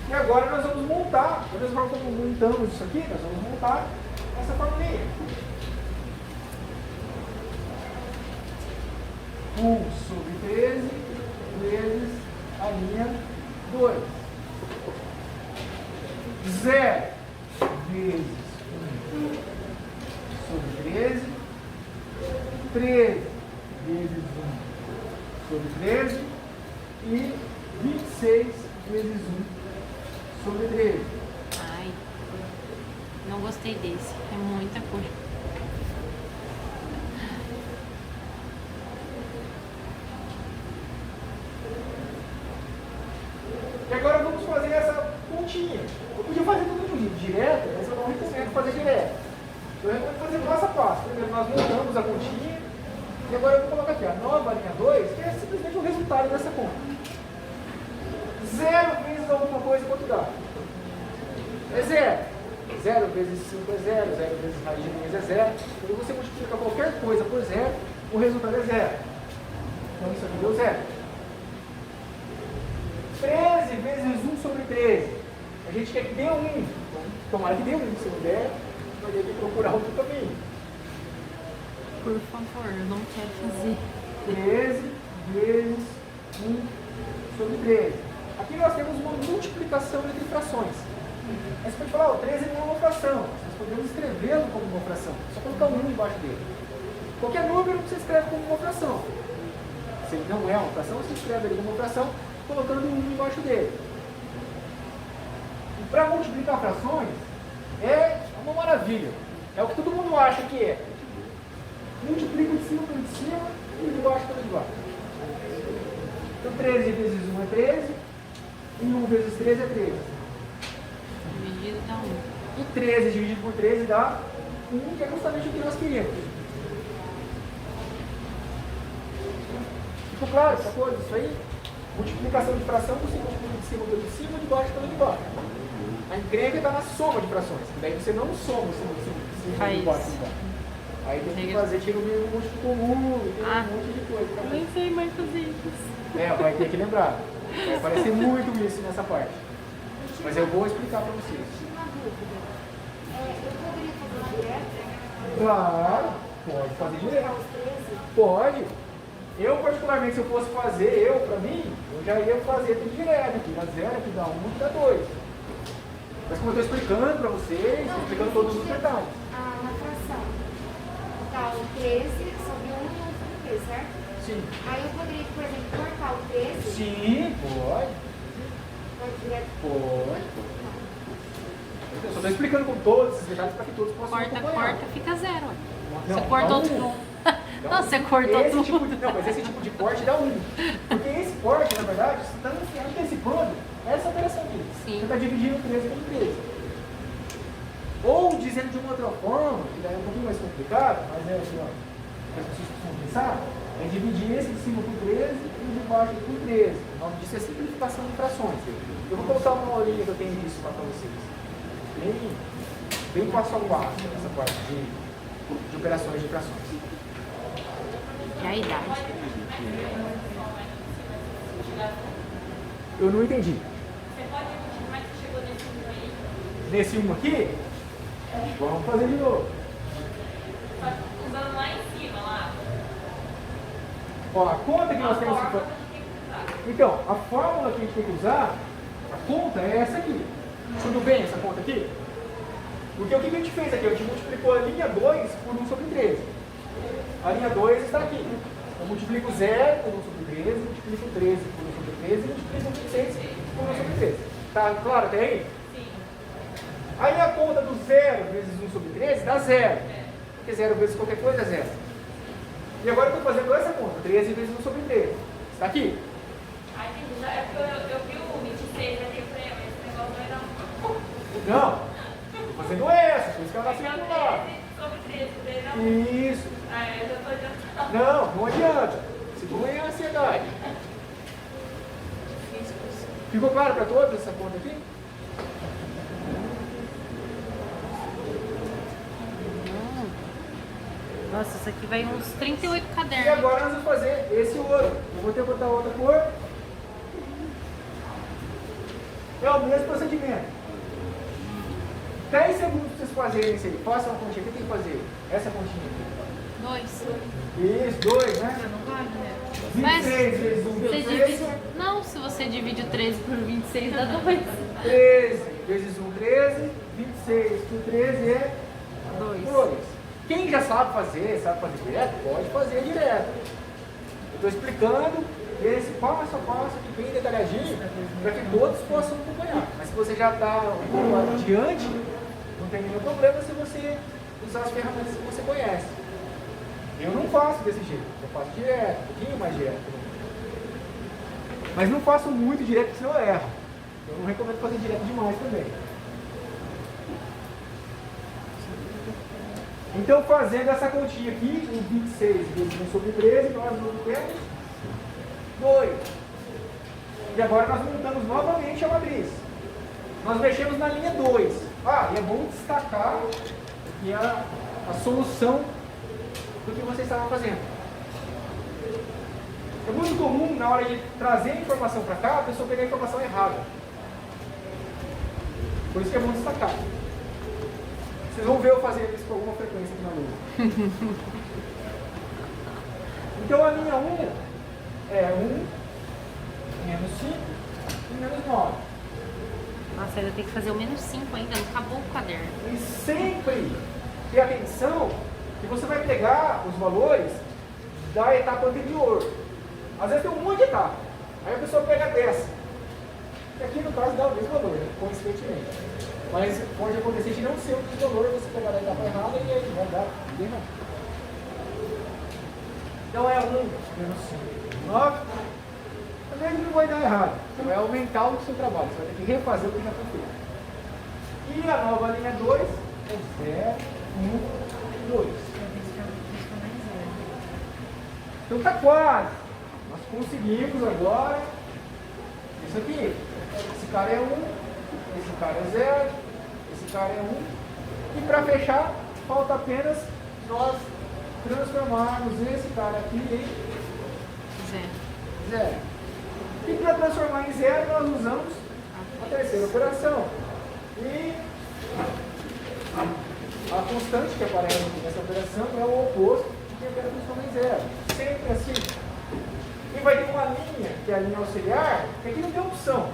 E agora nós vamos montar, da mesma forma como montamos isso aqui, nós vamos montar essa formulinha. 1/13 vezes a linha 2. 0 vezes 1/13. 13 vezes 1/13. E 26 vezes 1/13. Ai, não gostei desse. É muita coisa. E agora vamos fazer essa continha. Eu podia fazer tudo de um jeito direto, mas eu não recomendo fazer direto. Eu recomendo fazer passo a passo. Primeiro nós montamos a continha. E agora eu vou colocar aqui a nova linha 2, que é simplesmente o resultado dessa conta. 0 vezes alguma coisa, quanto dá? É 0. 0 vezes 5 é 0, 0 vezes raiz de 2 é 0. Quando você multiplica qualquer coisa por 0, o resultado é 0. Então isso aqui deu 0. 13 vezes 1/13. A gente quer que dê 1. Então, tomara que dê 1. Se não der, vai ter que procurar outro caminho. Por favor, eu não quero fazer. 13 vezes 1/13. Aqui nós temos uma multiplicação entre frações. Aí você pode falar, o 13 não é uma fração. Nós podemos escrevê-lo como uma fração. Só colocar um embaixo dele. Qualquer número você escreve como uma fração. Se ele não é uma fração, você escreve ele como uma fração, colocando um embaixo dele. E para multiplicar frações, é uma maravilha. É o que todo mundo acha que é. Multiplica de cima pelo de cima e de baixo pelo de baixo. Então 13 vezes 1 é 13, e 1 vezes 13 é 13. Dividido dá 1. E 13 dividido por 13 dá 1, que é justamente o que nós queríamos. Ficou claro essa coisa? Isso aí? Multiplicação de fração, você multiplica de cima pelo de cima, de baixo pelo de baixo. A encrenca está na soma de frações. Daí você não soma o cima de cima de baixo de baixo. Aí tem que fazer, tira o mínimo múltiplo comum, tem um monte de coisa. Eu nem sei mais fazer isso. Vai ter que lembrar. Vai aparecer muito isso nessa parte. Mas eu vou explicar para vocês. Uma dúvida. Eu poderia fazer direto? Claro, pode fazer direto. Os 13? Pode. Eu, particularmente, se eu fosse fazer, para mim, eu já ia fazer tudo direto. Aqui dá 0, aqui dá 1, aqui dá 2. Mas como eu estou explicando para vocês, estou explicando todos os detalhes. Na fração. Tá, o 13 sobre 1 e 1 sobre 3, certo? Sim. Aí eu poderia, por exemplo, cortar o 13. Sim, pode. Pode direto. Pode. Eu só estou explicando com todos esses detalhes para que todos possam acompanhar. Corta, fica 0. Não, Você cortou dá tudo. Dá Não, você cortou esse tudo. Tipo de, não, mas esse tipo de corte dá 1. Porque esse corte, na verdade, você está antecipando essa operação aqui. Sim. Você está dividindo 13 pelo 13. Ou dizendo de uma outra forma, que daí é um pouquinho mais complicado, mas é assim, ó, que as pessoas precisam pensar, é dividir esse de cima por 13 e o de baixo por 13. O nome disso é simplificação de frações. Eu vou colocar uma aulinha que eu tenho disso para vocês. Bem passo a passo, essa parte de operações de frações. É a idade. Eu não entendi. Você pode repetir como é que você chegou nesse número aí? Nesse 1 aqui, vamos fazer de novo. Só usando lá em cima, lá. Ó, a conta que nós temos que fórmula fazer. que tem que usar. Então, a fórmula que a gente tem que usar, a conta é essa aqui. Tudo bem essa conta aqui? Porque o que a gente fez aqui? A gente multiplicou a linha 2 por 1 sobre 13. A linha 2 está aqui. Eu multiplico 0 por 1 sobre 13, multiplico 13 por 1 sobre 13 e multiplico 26 por 1 sobre 13. Tá claro até aí? Sim. Aí a conta do 0 vezes 1 sobre 13 dá 0. Porque 0 vezes qualquer coisa é 0. E agora eu estou fazendo essa conta. 13 vezes 1 sobre 13. Está aqui. Aí, é porque eu vi o 26, aí eu falei, mas esse negócio vai dar um... Não. Estou fazendo essa. Por isso que ela está sendo lá. 13 sobre 13, daí não... Isso. Ah, eu já tô adiantando. Não, não adianta. Segura aí a ansiedade. Ficou claro para todos essa conta aqui? Nossa, isso aqui vai uns 38 E cadernos. agora nós vamos fazer esse outro. Eu vou ter que botar outra cor. É o mesmo procedimento. 10 segundos para vocês fazerem isso aí. Faça uma continha. O que tem que fazer? Essa continha aqui. 2. Isso, 2, né? Não vale, né? 23 vezes 1 Você vezes divide... 13. Não, se você divide o 13 por 26, dá 2. 13 vezes 1, 13. 26 por 13 é 2. Quem já sabe fazer direto, pode fazer direto. Eu estou explicando esse passo a passo aqui bem detalhadinho para que todos possam acompanhar. Mas se você já está um pouco adiante, não tem nenhum problema se você usar as ferramentas que você conhece. Eu não faço desse jeito, eu faço direto, um pouquinho mais direto. Mas não faço muito direto, senão eu erro. Eu não recomendo fazer direto demais também. Então, fazendo essa continha aqui, o 26 vezes 1 sobre 13, nós temos 2. E agora nós montamos novamente a matriz. Nós mexemos na linha 2. Ah, e é bom destacar aqui a solução do que você estava fazendo. É muito comum, na hora de trazer a informação para cá, a pessoa pegar a informação errada. Por isso que é bom destacar. Vocês vão ver eu fazer isso com alguma frequência aqui na lua. Então a linha 1 é 1, menos 5 e menos 9. Nossa, ainda tem que fazer o menos 5 ainda, não acabou o caderno. E sempre ter atenção que você vai pegar os valores da etapa anterior. Às vezes tem um monte de etapa. Aí a pessoa pega dessa. E aqui no caso dá o mesmo valor, né? Coincidentemente. Mas pode acontecer de não ser o mesmo valor, você pegar da etapa errada e aí vai dar tudo errado. Então é 1 menos 5, 9. Também não vai dar errado. Vai aumentar o seu trabalho. Você vai ter que refazer o que já foi feito. E a nova linha 2 é 0, 1, 2. Então está quase. Nós conseguimos agora. Isso aqui. Esse cara é 1, esse cara é 0, esse cara é 1. E para fechar, falta apenas nós transformarmos esse cara aqui em 0. E para transformar em 0, nós usamos a terceira operação. E a constante que aparece nessa operação é o oposto de que eu quero transformar em 0. Sempre assim. E vai ter uma linha, que é a linha auxiliar, que aqui não tem opção.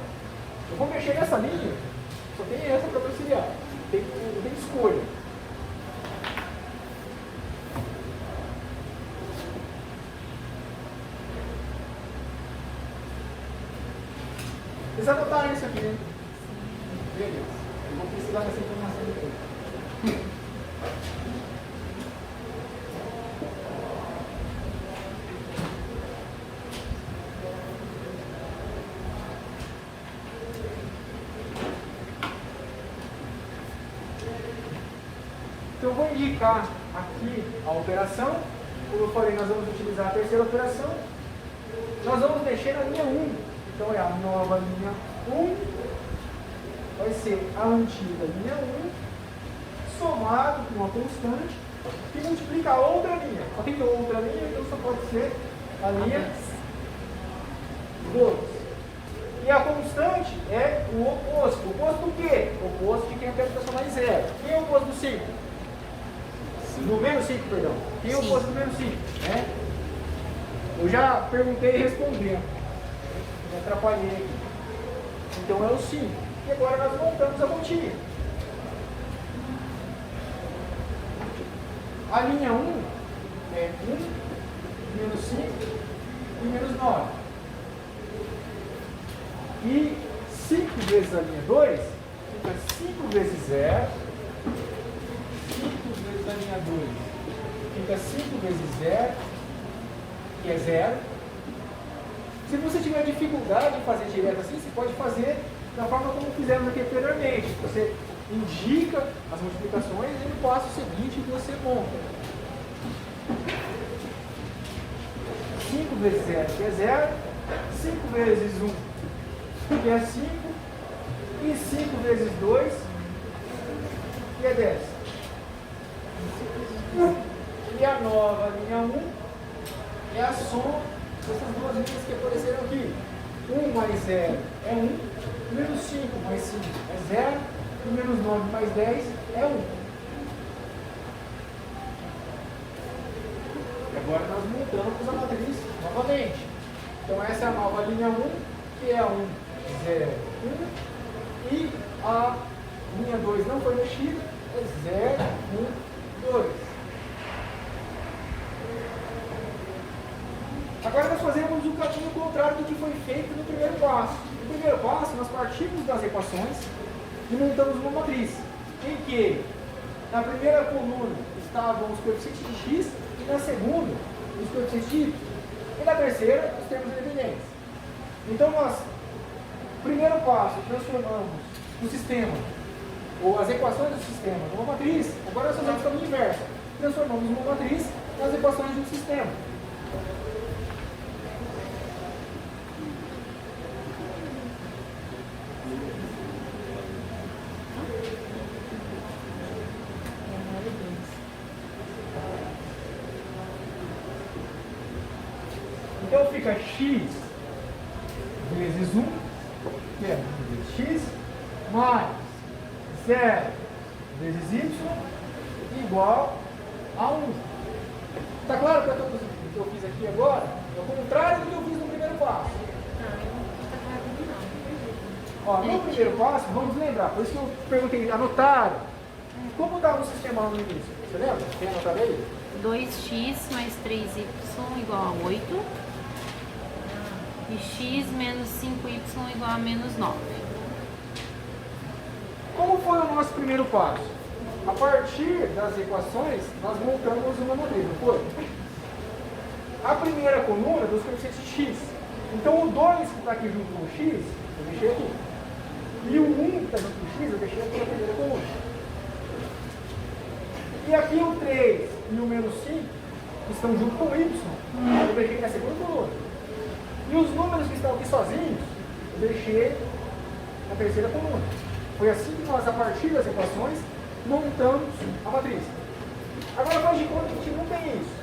Eu vou mexer nessa linha, só tem essa para auxiliar. Não tem escolha. Vocês anotaram isso aqui, né? Beleza. Eu vou precisar dessa informação depois. Então eu vou indicar aqui a operação. Como eu falei, nós vamos utilizar a terceira operação. Nós vamos mexer na linha 1. Então é a nova linha 1, vai ser a antiga linha 1, somado com uma constante, que multiplica a outra linha. Só tem outra linha, então só pode ser a linha 2. E a constante é o oposto. O oposto do quê? O oposto de quem eu quero transformar em 0. Quem é o oposto do 5? Do menos 5, perdão. Quem é o oposto do menos 5? Né? Eu já perguntei e respondi. Me atrapalhei aqui. Então é o 5. E agora nós montamos a continha. A linha 1 é 1, menos 5 e menos 9. E 5 vezes a linha 2 fica 5 vezes 0. 5 vezes a linha 2 fica 5 vezes 0, que é 0. Se você tiver dificuldade em fazer direto assim, você pode fazer da forma como fizemos aqui anteriormente. Você indica as multiplicações e no passo seguinte você monta. 5 vezes 0, que é 0. 5 vezes 1, que é 5. E 5 vezes 2, que é 10. E a nova linha 1 é a soma dessas duas linhas que apareceram aqui. 1 mais 0 é 1, menos 5 mais 5 é 0, e menos 9 mais 10 é 1. E agora nós montamos a matriz novamente. Então essa é a nova linha 1, que é 1, 0, 1. E a linha 2 não foi mexida, é 0, 1, 2. Agora nós fazemos o caminho contrário do que foi feito no primeiro passo. No primeiro passo, nós partimos das equações e montamos uma matriz, em que na primeira coluna estavam os coeficientes de x e na segunda os coeficientes de y. E na terceira, os termos independentes. Então nós, primeiro passo, transformamos o sistema, ou as equações do sistema, numa matriz. Agora nós fazemos o caminho inverso. Transformamos uma matriz nas equações de um sistema. Então fica x vezes 1, que é x, mais 0 vezes y, igual a 1. Está claro que eu fiz aqui agora? É o contrário do que eu fiz no primeiro passo. Ó, no primeiro passo, vamos lembrar, por isso que eu perguntei, anotaram? Como estava o sistema lá no início? Você lembra? Tem anotado aí? 2x mais 3y igual a 8. E x menos 5y igual a menos 9. Como foi o nosso primeiro passo? A partir das equações, nós montamos uma matriz, não foi? A primeira coluna dos coeficientes de x. Então o 2 que está aqui junto com o x, eu deixei aqui. E o 1 que está junto com o x, eu deixei aqui na primeira coluna. E aqui o 3 e o menos 5, que estão junto com o y, eu deixei na segunda coluna. E os números que estão aqui sozinhos, eu deixei na terceira coluna. Foi assim que nós, a partir das equações, montamos a matriz. Agora faz de conta que a gente não tem isso.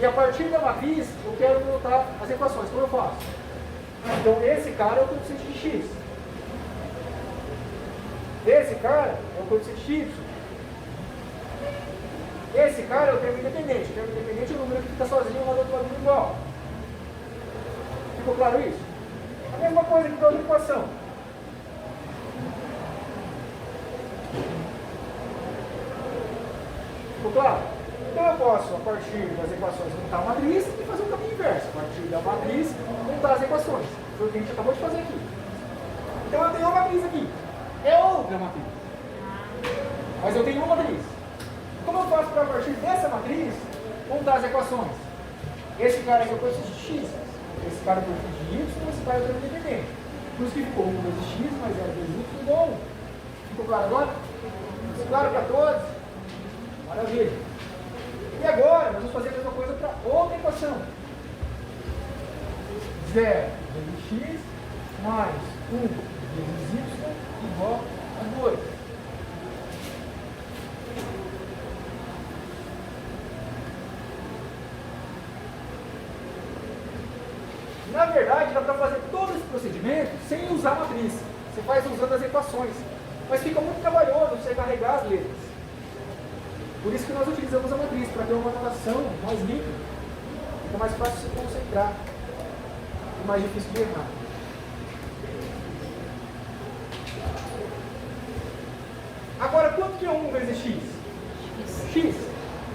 E a partir da matriz, eu quero montar as equações. Como eu faço? Então esse cara é o coeficiente de x. Esse cara é o coeficiente de y. Esse cara é o termo independente. O termo independente é o número que fica sozinho lá do outro lado do igual. Ficou claro isso? A mesma coisa que para outra equação. Ficou claro? Então eu posso, a partir das equações, montar a matriz e fazer o caminho inverso. A partir da matriz, montar as equações. Foi o que a gente acabou de fazer aqui. Então eu tenho uma matriz aqui. É outra matriz. Mas eu tenho uma matriz. Como eu faço para, a partir dessa matriz, montar as equações? Esse cara aqui é o coeficiente de x. Esse cara é o coeficiente de y, esse cara é o termo independente. Por isso que ficou 1 vezes x mais 0 vezes y igual a 1. Ficou claro agora? Ficou claro para todos? Maravilha. E agora, nós vamos fazer a mesma coisa para outra equação. 0 vezes x mais 1 vezes y igual a 2. Na verdade, dá para fazer todo esse procedimento sem usar a matriz. Você faz usando as equações. Mas fica muito trabalhoso você carregar as letras. Por isso que nós utilizamos a matriz, para ter uma notação mais limpa. Fica mais fácil de se concentrar. E mais difícil de errar. Agora, quanto que é 1 vezes x? X.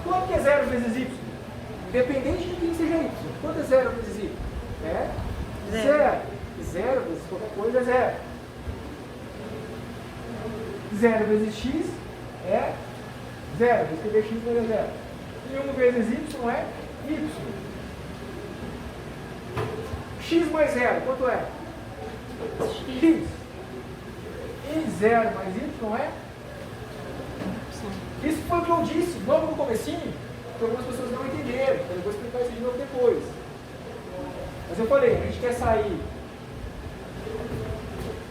Quanto que é 0 vezes y? Independente de quem seja y. Quanto é 0 vezes y? É 0. 0 vezes qualquer coisa é 0. 0 vezes x é 0. Vou escrever x vezes 0. E 1 vezes y é y. X mais 0, quanto é? X. E 0 mais y é? Isso foi o que eu disse logo no comecinho, que algumas pessoas não entenderam. Então eu vou explicar isso de novo depois. Mas eu falei, a gente quer sair.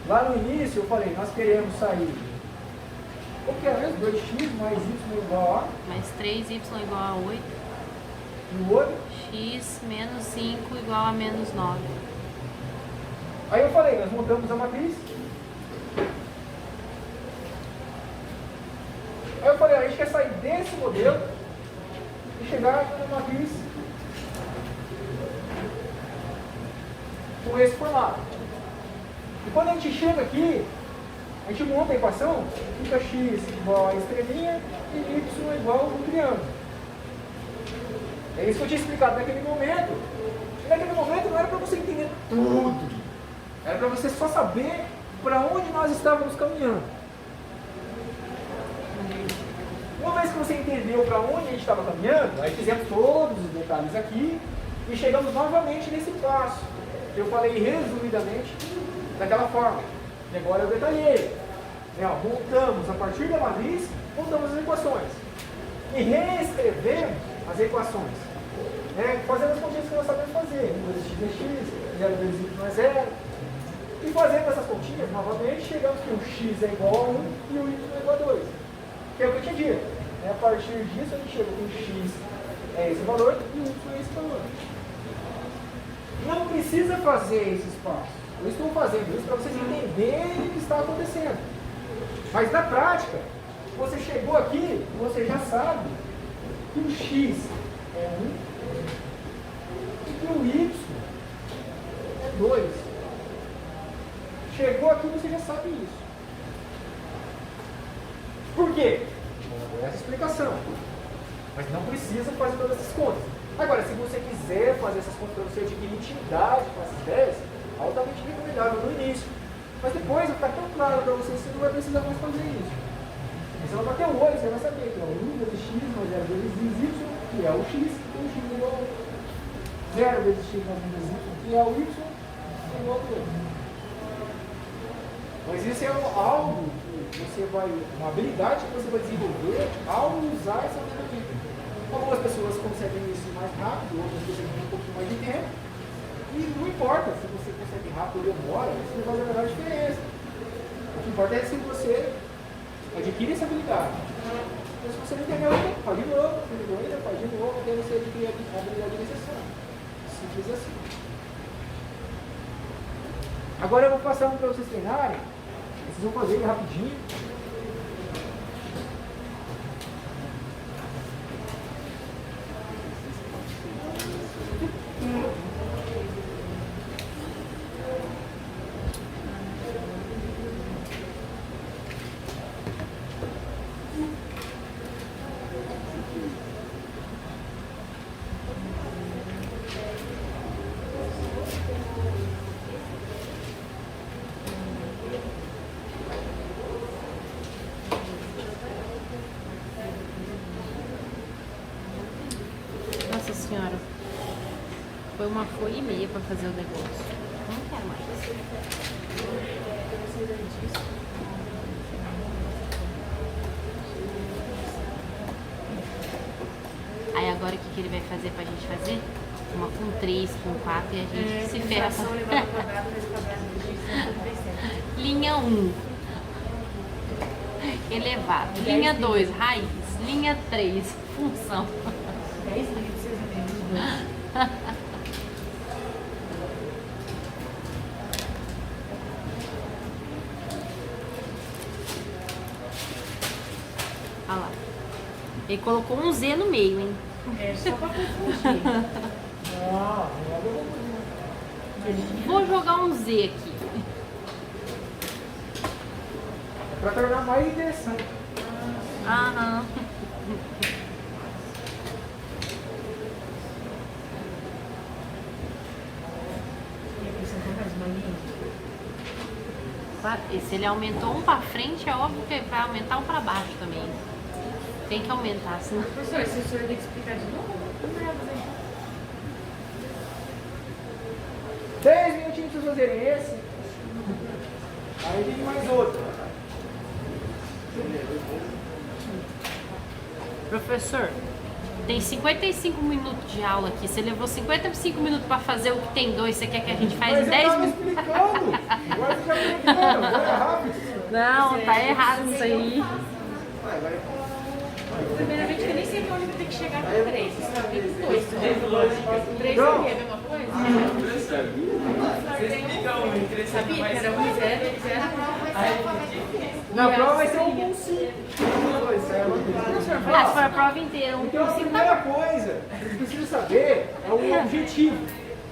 Lá no início eu falei, nós queremos sair. O que é mesmo? 2x mais y igual a? Mais 3y igual a 8. E o outro? X menos 5 igual a menos 9. Aí eu falei, nós montamos a matriz. Aí eu falei, a gente quer sair desse modelo e chegar na matriz com esse formato. E quando a gente chega aqui, a gente monta a equação, fica x igual a estrelinha e y igual ao triângulo. É isso que eu tinha explicado naquele momento. E naquele momento não era para você entender tudo. Era para você só saber para onde nós estávamos caminhando. Uma vez que você entendeu para onde a gente estava caminhando, aí fizemos todos os detalhes aqui e chegamos novamente nesse passo. Eu falei resumidamente daquela forma. E agora eu detalhei. Montamos a partir da matriz, montamos as equações. E reescrevemos as equações. Fazendo as continhas que nós sabemos fazer. 1 vezes x é x, 0 vezes y é 0. E fazendo essas continhas, novamente, chegamos que o x é igual a 1 e o y é igual a 2. Que é o que eu tinha dito. A partir disso, a gente chega que o x é esse valor e o y é esse valor. Não precisa fazer esses passos. Eu estou fazendo isso para vocês entenderem o que está acontecendo. Mas na prática, você chegou aqui, você já sabe que o x é 1 e que o y é 2. Chegou aqui, você já sabe isso. Por quê? Essa explicação. Mas não precisa fazer todas essas contas. Agora, se você quiser fazer essas contas para você adquirir intimidade com essas ideias, altamente recomendável no início. Mas depois vai ficar tão claro para você que você não vai precisar mais fazer isso. Você vai bater o olho, você vai saber que é o 1 vezes x mais 0 vezes y, que é o x, e o x igual a 0 vezes x mais 1 vezes y, que é o y, igual a 2. Mas isso é algo que você vai, uma habilidade que você vai desenvolver ao usar essa ferramenta. Algumas pessoas conseguem isso mais rápido, outras conseguem um pouquinho mais de tempo. E não importa se você consegue rápido ou demora, isso não faz a menor diferença. O que importa é se você adquire essa habilidade. Então, se você não entendeu ainda, faz de novo, faz de novo, até você adquirir a habilidade necessária. Simples assim. Agora eu vou passar um para vocês treinarem. Vocês vão fazer ele rapidinho. Nossa senhora. Foi uma folha e meia para fazer o negócio. Não quero mais. Aí agora o que ele vai fazer pra gente fazer? Uma com 3, com 4 e a gente se ferra. Linha 1. Elevado. Linha 2, raiz. Linha 3, função. 10 livros, 6 livros. Olha lá. Ele colocou um Z no meio, hein? É só pra confundir. Vou jogar um Z aqui. Para tornar mais interessante. Aham. E acrescentar mais uma linha. Claro, e se ele aumentou um pra frente, é óbvio que vai aumentar um pra baixo também. Tem que aumentar, senão... Professor, se o senhor tem que explicar de novo, não vai fazer. 10 minutinhos para vocês fazerem esse. Aí vem mais outro. Professor, tem 55 minutos de aula aqui. Você levou 55 minutos pra fazer o que tem dois. Você quer que a gente faça Mas em eu 10 tava minutos? explicando. Agora você já aprendeu. Agora é rápido. Não, tá errado isso aí. Primeiramente, eu nem sei onde vai ter que chegar com 3. Você sabe com 2. 3 Não. seria a mesma coisa? Sabia que era 1 e 0 e 0. Na prova vai ser 1 com 5. Ah, se for a prova inteira, um Então a por cinco primeira tá bom. coisa que você precisa saber é o objetivo.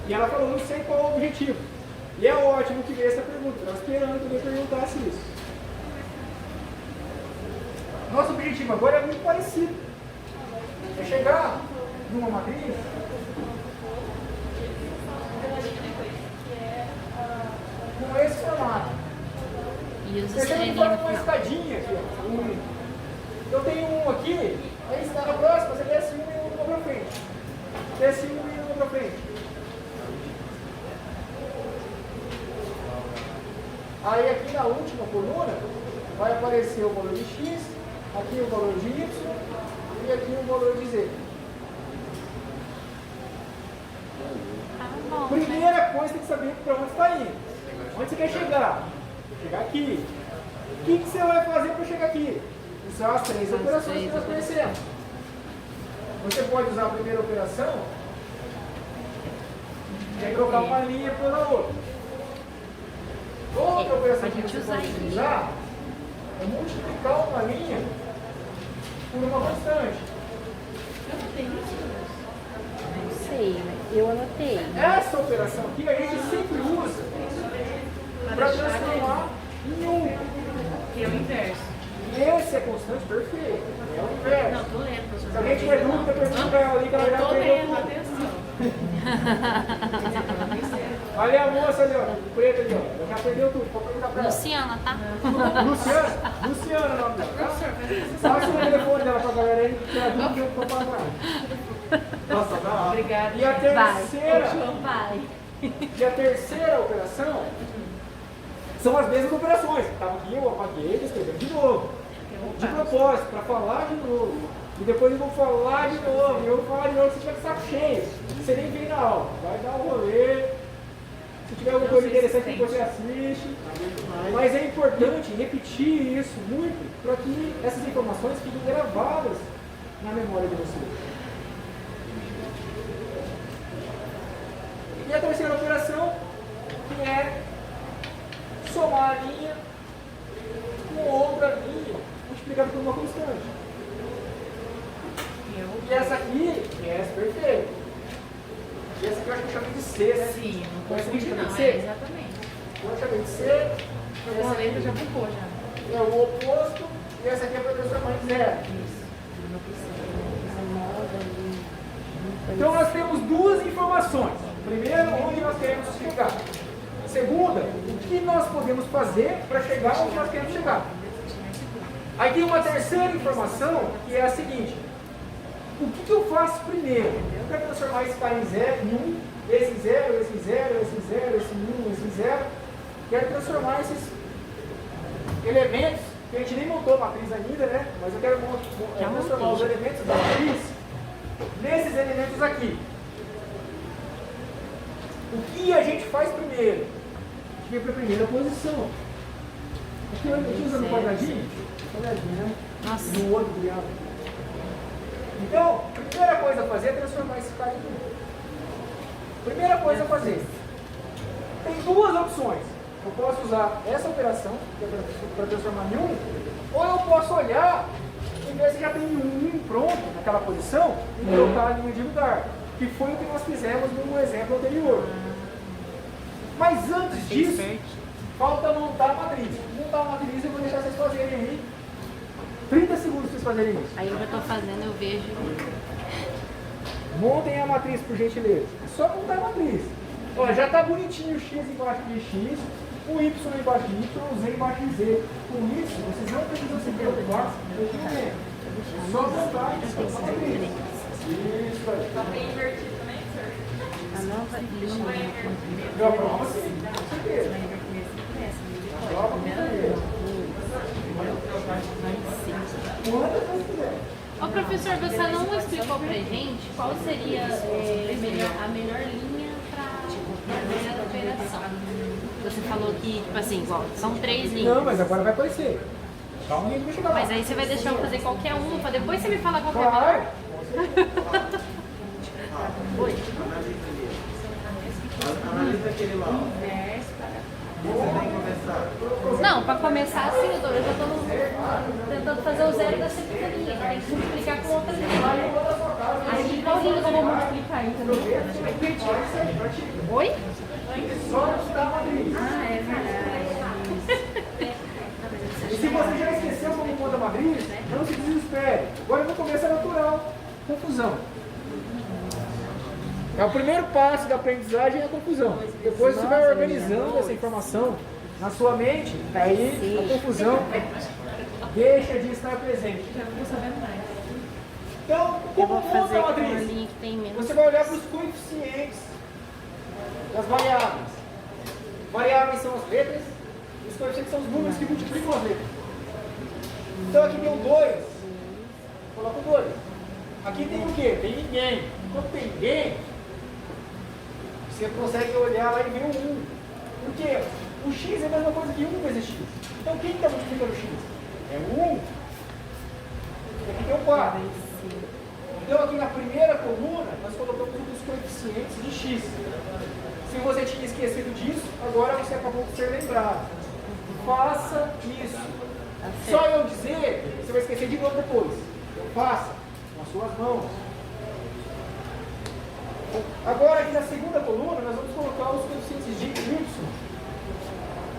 E ela falou, não sei qual é o objetivo. E é ótimo que veio essa pergunta. Estava esperando que eu perguntasse isso. Nosso objetivo agora é muito parecido. É chegar numa matriz com esse formato. E os Você sempre estrelinhas faz no uma final. escadinha aqui, ó. Eu tenho um aqui, aí na próxima você desce um e um pra frente. Desce um e um pra frente. Aí aqui na última coluna vai aparecer o valor de x, aqui o valor de y e aqui o valor de z. Tá bom, né? Primeira coisa tem que saber para onde está indo. Onde você quer chegar? Chegar aqui. O que você vai fazer para chegar aqui? Isso são as três operações que nós conhecemos. Você pode usar a primeira operação e aí trocar uma linha pela outra. Outra operação que gente você usar pode isso. utilizar é multiplicar uma linha por uma constante. Não sei, mas eu anotei. Essa operação aqui a gente sempre usa para transformar em 1. Que é o inverso. Esse é constante perfeito. É o inverso. Não, tô lendo, professor. Se alguém tiver dúvida, pergunta para ela ali que ela Eu já tô aprendeu lendo, tudo. atenção. Ali a moça ali, ó, preta ali, ó. Já aprendeu tudo. Pode perguntar para ela. Luciana, tá? Luciana? Luciana é o nome dela. Professor, faz isso. Passa o telefone dela pra galera aí, que a dúvida eu vou falar com ela. Nossa, tá lá. Obrigada. E a terceira, Vai. e a terceira operação são as mesmas operações. Estava aqui, eu apaguei, escrevendo de novo. De propósito, para falar de novo. E depois eu vou falar de novo. E eu vou falar de novo se tiver de saco cheio. Você nem vem na aula. Vai dar um rolê. Se tiver alguma coisa interessante que você assiste. Mas é importante repetir isso muito para que essas informações fiquem gravadas na memória de você. E a terceira operação, que é somar a linha com outra linha multiplicada por uma constante. E essa aqui é essa perfeita. E essa aqui eu acho que eu chamei de C, né? Sim, não Conhece confunde muito não, de é, C? exatamente. Eu chamei de C. Essa letra já bugou já. É o oposto. E essa aqui é para transformar em zero. Então nós temos duas informações. Primeiro, onde nós queremos chegar. Segunda, o que nós podemos fazer para chegar onde nós queremos chegar. Aí tem uma terceira informação, que é a seguinte. O que eu faço primeiro? Eu quero transformar esse cara em zero, em 1, esse em 0, esse em 0, esse em 0, esse em 1, esse em 0. Quero transformar esses elementos, que a gente nem montou a matriz ainda, né? Mas eu quero transformar os elementos da matriz nesses elementos aqui. O que a gente faz primeiro? A gente vem para a primeira posição. Aqui eu estou usando o quadradinho? Quadradinho, né? Nossa. No outro triângulo. Então, a primeira coisa a fazer é transformar esse cara em 1. Primeira coisa a fazer. Tem duas opções. Eu posso usar essa operação, que é para transformar em 1, ou eu posso olhar e ver se já tem um pronto naquela posição e trocar a linha de lugar. Que foi o que nós fizemos no exemplo anterior. Mas antes disso, falta montar a matriz. Montar a matriz eu vou deixar vocês fazerem aí. 30 segundos para vocês fazerem isso. Aí eu já tô fazendo, eu vejo. Montem a matriz, por gentileza. É só montar a matriz. Ó, já está bonitinho o x embaixo de x. o Y embaixo de Y, o Z embaixo de Z. Com isso, vocês não precisam se preocupar com o momento. É só voltar e descansar a matriz. Isso aí. Tá bem invertido também, senhor? A nova linha. Na prova, sim, com certeza. Na prova, com certeza. Quantas você quiser. Ô professor, você não explicou pra gente qual seria a melhor linha para fazer a operação. Você falou que, tipo assim, igual, são 3 linhas. Não, mas agora vai aparecer. Calma aí que eu vou chegar lá. Mas aí você vai deixar eu fazer qualquer uma, pra depois você me falar qual que é a Vai. melhor? Oi. Analisa aquele lá. Não, pra começar assim, doutor, eu já tô tentando fazer o zero da segunda linha. Tem que multiplicar com outra linha. Aí qual linha que eu vou multiplicar, entendeu? Oi? Só estudar a matriz. Ah, é verdade. E se você já esqueceu como conta a matriz, não se desespere. Agora no começo é natural. Confusão. É o primeiro passo da aprendizagem é a confusão. Depois você vai organizando essa informação na sua mente, aí a confusão deixa de estar presente. Já não tô sabendo mais. Então, Eu como vou monta fazer a com uma matriz? linha que tem menos. Você vai olhar para os coeficientes das variáveis. Variáveis são as letras, os coeficientes são os números que multiplicam as letras. Então aqui tem o 2, coloca o 2. Aqui tem o quê? Tem ninguém. Quando tem ninguém, você consegue olhar lá e ver o 1. Por quê? O x é a mesma coisa que 1 vezes x. Então quem está multiplicando o x? É o 1. Aqui tem o 4. Então aqui na primeira coluna, nós colocamos os coeficientes de x. Se você tinha esquecido disso, agora você acabou de ser lembrado. Faça isso. Só eu dizer, você vai esquecer de novo depois. Então faça com as suas mãos. Agora aqui na segunda coluna, nós vamos colocar os coeficientes de y.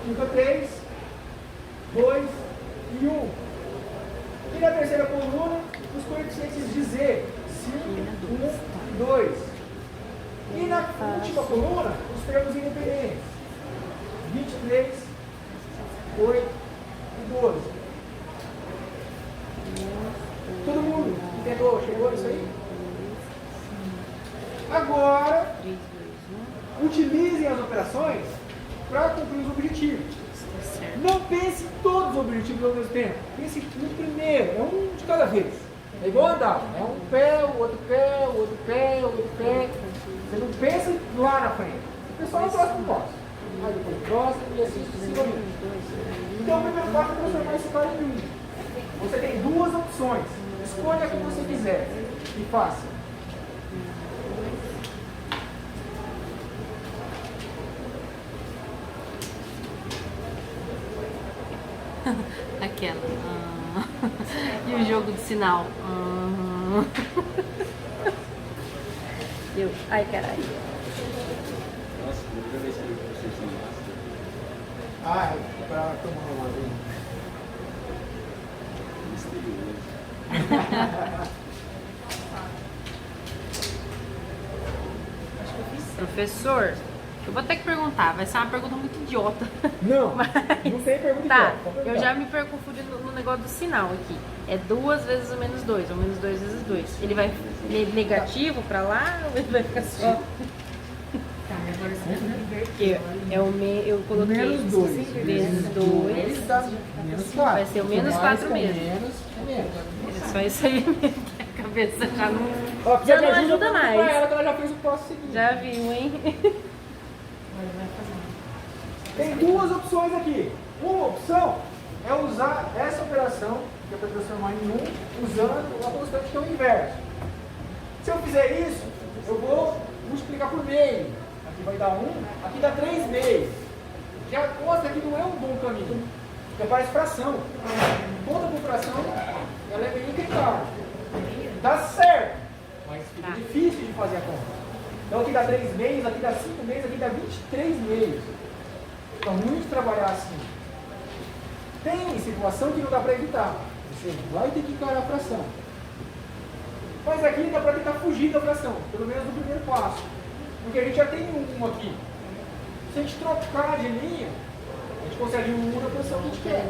Fica 3, 2 e 1. E na terceira coluna, os coeficientes de z. 5, 1 e 2. E na última coluna, os termos independentes. 23, 8 e 12. Todo mundo entendeu? Chegou isso aí? Agora, utilizem as operações para cumprir os objetivos. Não pense em todos os objetivos ao mesmo tempo. Pense no primeiro, é um de cada vez. É igual andar, é um pé, o outro pé, o outro pé, o outro pé. Você não pensa lá na frente. Você só no próximo passo. Aí depois o próximo e assim sucessivamente. Então o primeiro passo é transformar esse cara em um. Você tem duas opções. Escolha a que você quiser e faça. Aquela. E o jogo de sinal. Eu. Ai, caralho. Nossa, primeira vez que eu vi vocês em massa. Ah, é para tomar uma vez. Misterioso. Professor, eu vou ter que perguntar. Vai ser uma pergunta muito idiota. Não, Mas- não tem pergunta Tá, idiota, pode eu perguntar. já me confundi no negócio do sinal aqui. É 2 vezes o menos 2, ou menos 2 vezes 2. Ele vai negativo pra lá ou ele vai ficar só? Porque eu coloquei Menos 2 vezes 2. Menos 4. Vai ser o menos 4 mesmo. Menos é menos. É só isso aí mesmo, que a cabeça já não, Ó, precisa já de não ajuda, ajuda pergunta pra mais. ela que ela já fez o passo seguinte. Já viu, hein? Tem duas opções aqui. Uma opção é usar essa operação, que é para transformar em 1, usando a constante que é o inverso. Se eu fizer isso, eu vou multiplicar por meio. Aqui vai dar 1, aqui dá 3 meios. Já consta que não é um bom caminho, porque faz fração. Conta por fração, ela é meio incritável. Dá certo, mas fica difícil de fazer a conta. Então aqui dá 3 meios, aqui dá 5 meios, aqui dá 23 meios. Fica muito trabalhar assim. Tem situação que não dá para evitar. Você vai ter que encarar a fração. Mas aqui dá para tentar fugir da fração, pelo menos no primeiro passo. Porque a gente já tem um aqui. Se a gente trocar de linha, consegue um 1 na posição que a gente quer.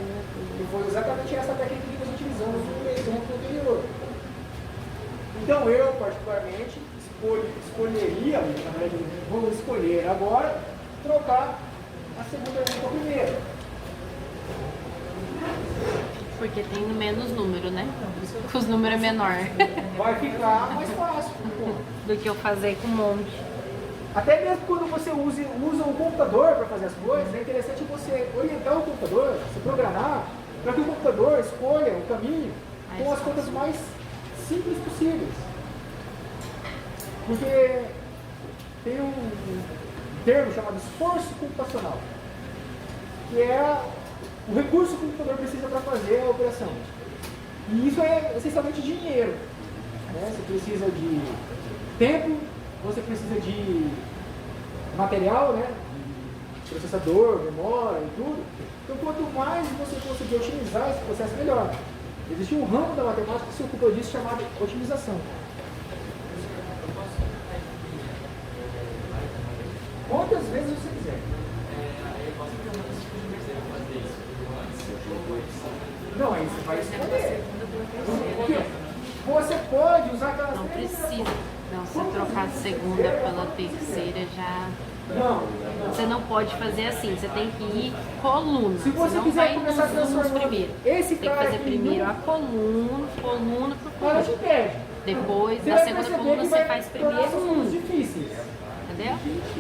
E foi exatamente essa técnica que nós utilizamos no exemplo anterior. Então eu, particularmente, escolheria, na verdade, vou escolher agora, trocar a segunda linha com a primeira. Porque tem menos número, né? Os números é menor Vai ficar mais fácil. do que eu fazer com um monte. Até mesmo quando você usa o computador para fazer as coisas, é interessante você orientar o computador, se programar, para que o computador escolha o caminho com as contas mais simples possíveis. Porque tem um termo chamado esforço computacional, que é o recurso que o computador precisa para fazer a operação. E isso é essencialmente dinheiro. Né? Você precisa de tempo, você precisa de material, né? De processador, memória e tudo. Então, quanto mais você conseguir otimizar esse processo, melhor. Existe um ramo da matemática que se ocupa disso chamado otimização. Quantas vezes você quiser. Não, aí você vai escolher. Você pode usar aquelas Não três precisa. Não, se trocar a segunda pela terceira já... Não. Você não pode fazer assim, você tem que ir coluna. Se você não quiser vai começar nos números transformando primeiro. esse Tem que cara fazer aqui primeiro num- a coluna por Ela coluna. te pede. Depois, Você na vai segunda perceber coluna, que você vai faz tornar primeiro essas coisas um. difíceis. Entendeu?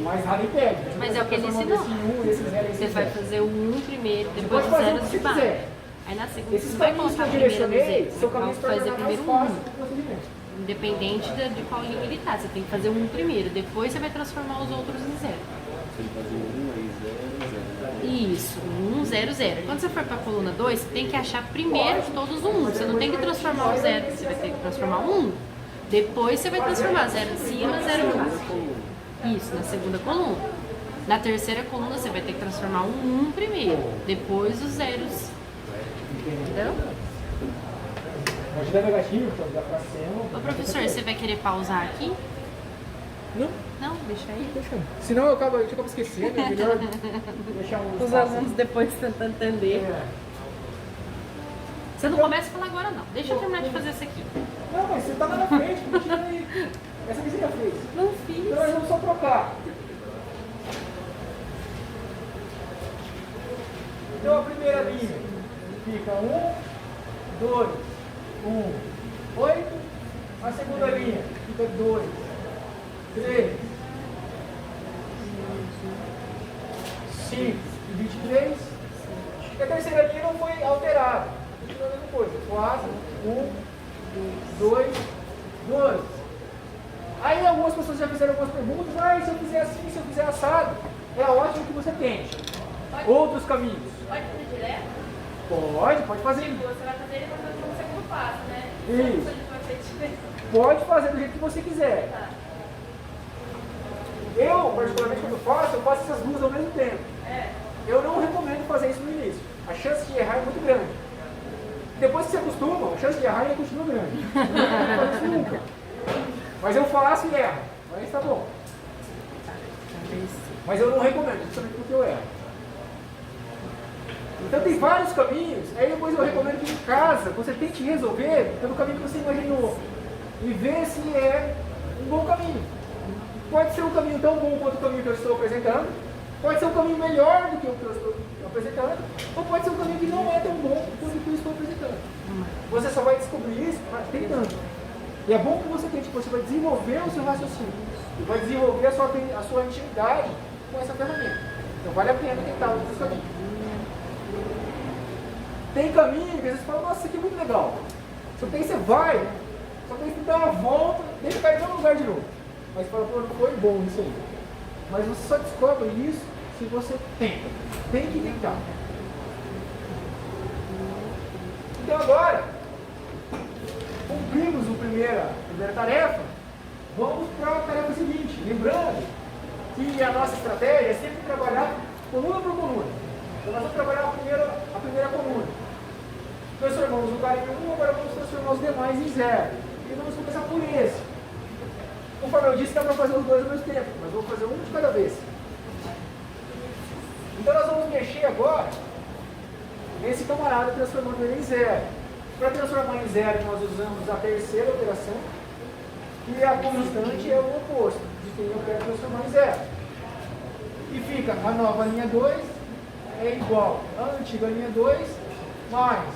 Mas nada impede. Mas é o que ele Transformando ensinou. esse um, esse zero, esse Você vai zero. fazer o 1 primeiro, depois pode os fazer o zeros que de você baixo. quiser. Aí na segunda você Esses não vai caminhos que colocar eu primeiro no direcionei zero. são Você vai caminhos para fazer tornar mais primeiro fácil um. o procedimento. Independente de qual linha ele tá. Você tem que fazer um primeiro, depois você vai transformar os outros em zero. Se ele fazer 1 aí, 0, 0. Isso, 1, 0, 0. Quando você for para a coluna 2, você tem que achar primeiro de todos o 1. Você não tem que transformar o 0, você vai ter que transformar o 1. Depois você vai transformar 0 em cima, 0 embaixo. Isso, na segunda coluna. Na terceira coluna você vai ter que transformar o 1 primeiro, depois os zeros. Entendeu? Pode dar negativo, pode dar pra cima. Ô professor, você vai querer pausar aqui? Não, Não, deixa aí. deixa. Senão eu acabo esquecendo, é melhor deixar um Os alunos depois tentam entender. É. Você não começa a falar agora não. Deixa eu terminar de fazer isso aqui. Não, mas você tá lá na frente, continua aí. Essa aqui você já fez. Não fiz. Então nós vamos só trocar. Então a primeira linha fica 1, 2, 1, 8. A segunda linha fica 2, 3, 5 e 23. E a terceira linha não foi alterada. Continua a mesma coisa. 4, 1, 2, 2. Aí algumas pessoas já fizeram algumas perguntas. Ah, se eu fizer assim, se eu fizer assado? É ótimo que você tente. Outros caminhos. Pode fazer direto? Pode fazer. Tipo, você vai fazer e depois vai fazer o segundo passo, né? Isso. Se a gente vai fazer direto. Pode fazer do jeito que você quiser. Tá. Eu, particularmente, quando faço, eu faço essas duas ao mesmo tempo. É. Eu não recomendo fazer isso no início. A chance de errar é muito grande. Depois que você acostuma, a chance de errar ainda continua grande. Eu não recomendo fazer isso nunca. Mas eu faço e erro. Mas tá bom. Mas eu não recomendo, justamente porque eu erro. Então tem vários caminhos. Aí depois eu recomendo que em casa você tente resolver pelo caminho que você imaginou. E ver se é um bom caminho. Pode ser um caminho tão bom quanto o caminho que eu estou apresentando. Pode ser um caminho melhor do que o que eu estou apresentando. Ou pode ser um caminho que não é tão bom quanto o que eu estou apresentando. Você só vai descobrir isso tentando. E é bom que você tente, você vai desenvolver o seu raciocínio. E vai desenvolver a sua intimidade com essa ferramenta. Então vale a pena tentar outros caminhos. Tem caminho que às vezes você fala, nossa, isso aqui é muito legal. Só que aí você vai, só tem que dar uma volta, deixa cair no mesmo lugar de novo. Mas você fala, pô, não foi bom isso aí. Mas você só descobre isso se você tenta. Tem que tentar. Então agora, cumprimos a primeira tarefa, vamos para a tarefa seguinte. Lembrando que a nossa estratégia é sempre trabalhar coluna por coluna. Então nós vamos trabalhar a primeira coluna. Transformamos o lugar em 1, agora vamos transformar os demais em 0. E vamos começar por esse. Conforme eu disse, dá para fazer os dois ao mesmo tempo, mas vou fazer um de cada vez. Então nós vamos mexer agora esse camarada transformando ele em zero. Para transformar em zero, nós usamos a terceira operação, e a constante é o oposto de quem eu quero transformar em zero. E fica a nova linha 2 é igual à antiga linha 2 mais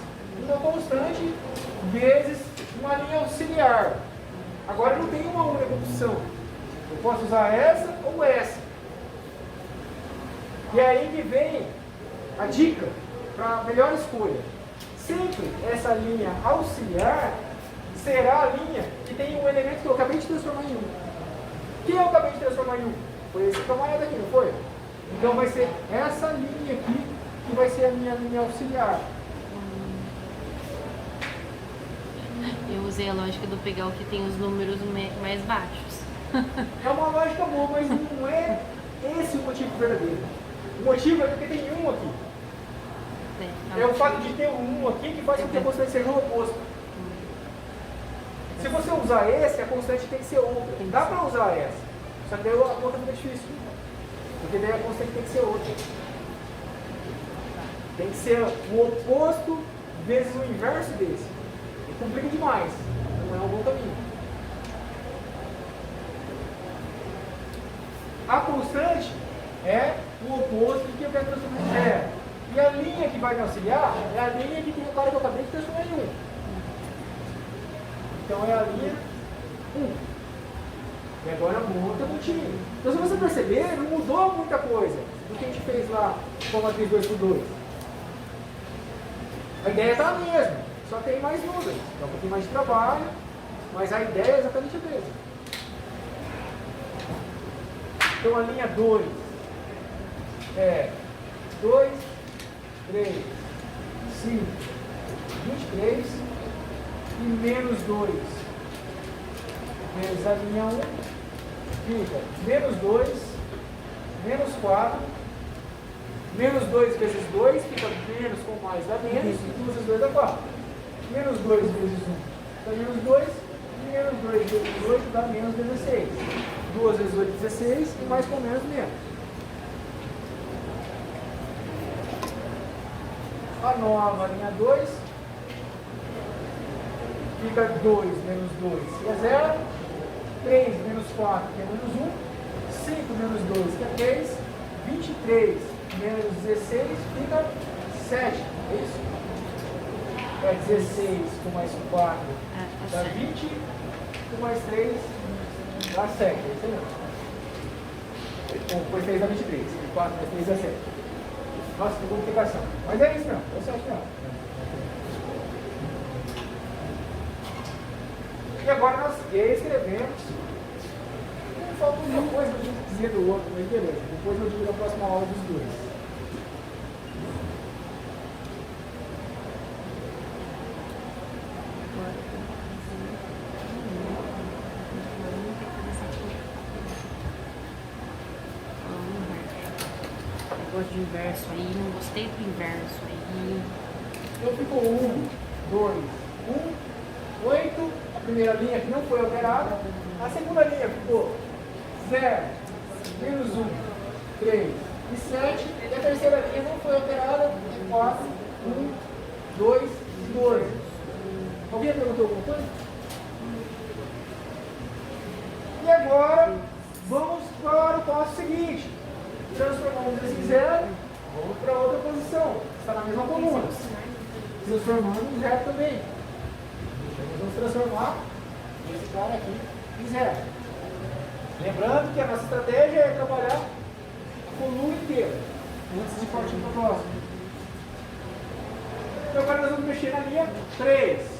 uma constante vezes uma linha auxiliar. Agora eu não tenho uma única opção. Eu posso usar essa ou essa. E aí que vem a dica para a melhor escolha. Sempre essa linha auxiliar será a linha que tem um elemento que eu acabei de transformar em 1. Quem eu acabei de transformar em 1? Foi esse camarada aqui, não foi? Então vai ser essa linha aqui que vai ser a minha linha auxiliar. Eu usei a lógica do pegar o que tem os números mais baixos. É uma lógica boa, mas não é esse o motivo verdadeiro. O motivo é porque tem 1 aqui. É o fato de ter um 1 aqui que faz com que a constante seja o oposto. Se você usar esse, a constante tem que ser outra. Dá para usar essa. Só que daí a conta fica difícil. Porque daí a constante tem que ser outra. Tem que ser o oposto vezes o inverso desse. E complica demais. Não é um bom caminho. A constante é o oposto do que eu quero transformar em zero. E a linha que vai me auxiliar é a linha que tem o cara que eu acabei de transformar em 1. Então é a linha 1. E agora monta no time. Então se você perceber, não mudou muita coisa do que a gente fez lá com a matriz 2×2. A ideia está a mesma, só tem mais números. Dá um pouquinho mais de trabalho, mas a ideia é exatamente a mesma. Então a linha 2 é 2, 3, 5, 23 e menos 2 vezes a linha 1 fica menos 2, menos 4, menos 2 vezes 2 fica menos com mais dá menos, e 2 vezes 2 dá 4. Menos 2 vezes 1 dá menos 2, e menos 2 vezes 8 dá menos 16. 2 vezes 8 é 16, e mais com menos menos. A nova linha 2 fica 2 menos 2 que é 0, 3 menos 4 que é menos 1, 5 menos 2 que é 3, 23 menos 16 fica 7, é isso? É 16 com mais 4 dá 20, com mais 3 dá 7, é isso mesmo. Foi 3 dá 23, 4 mais 3 dá 7. Nossa, que complicação. Mas é isso mesmo, é 7 mesmo. E agora nós escrevemos. Não falta uma coisa para a gente dizer do outro, mas beleza. Depois eu digo na próxima aula dos dois. Gosto de inverso aí, não gostei do inverso aí. Então ficou 1, 2, 1, 8. A primeira linha que não foi alterada. A segunda linha ficou 0, menos 1, 3 e 7. E a terceira linha não foi alterada. 4, 1, 2 e 12. Alguém perguntou alguma coisa? E agora vamos para o passo seguinte. Transformamos esse em 0, vamos para outra posição. Está na mesma coluna. Transformando em 0 também. Então, nós vamos transformar esse cara aqui em 0. Lembrando que a nossa estratégia é trabalhar a coluna inteira, antes de partir para o próximo. Então agora nós vamos mexer na linha 3.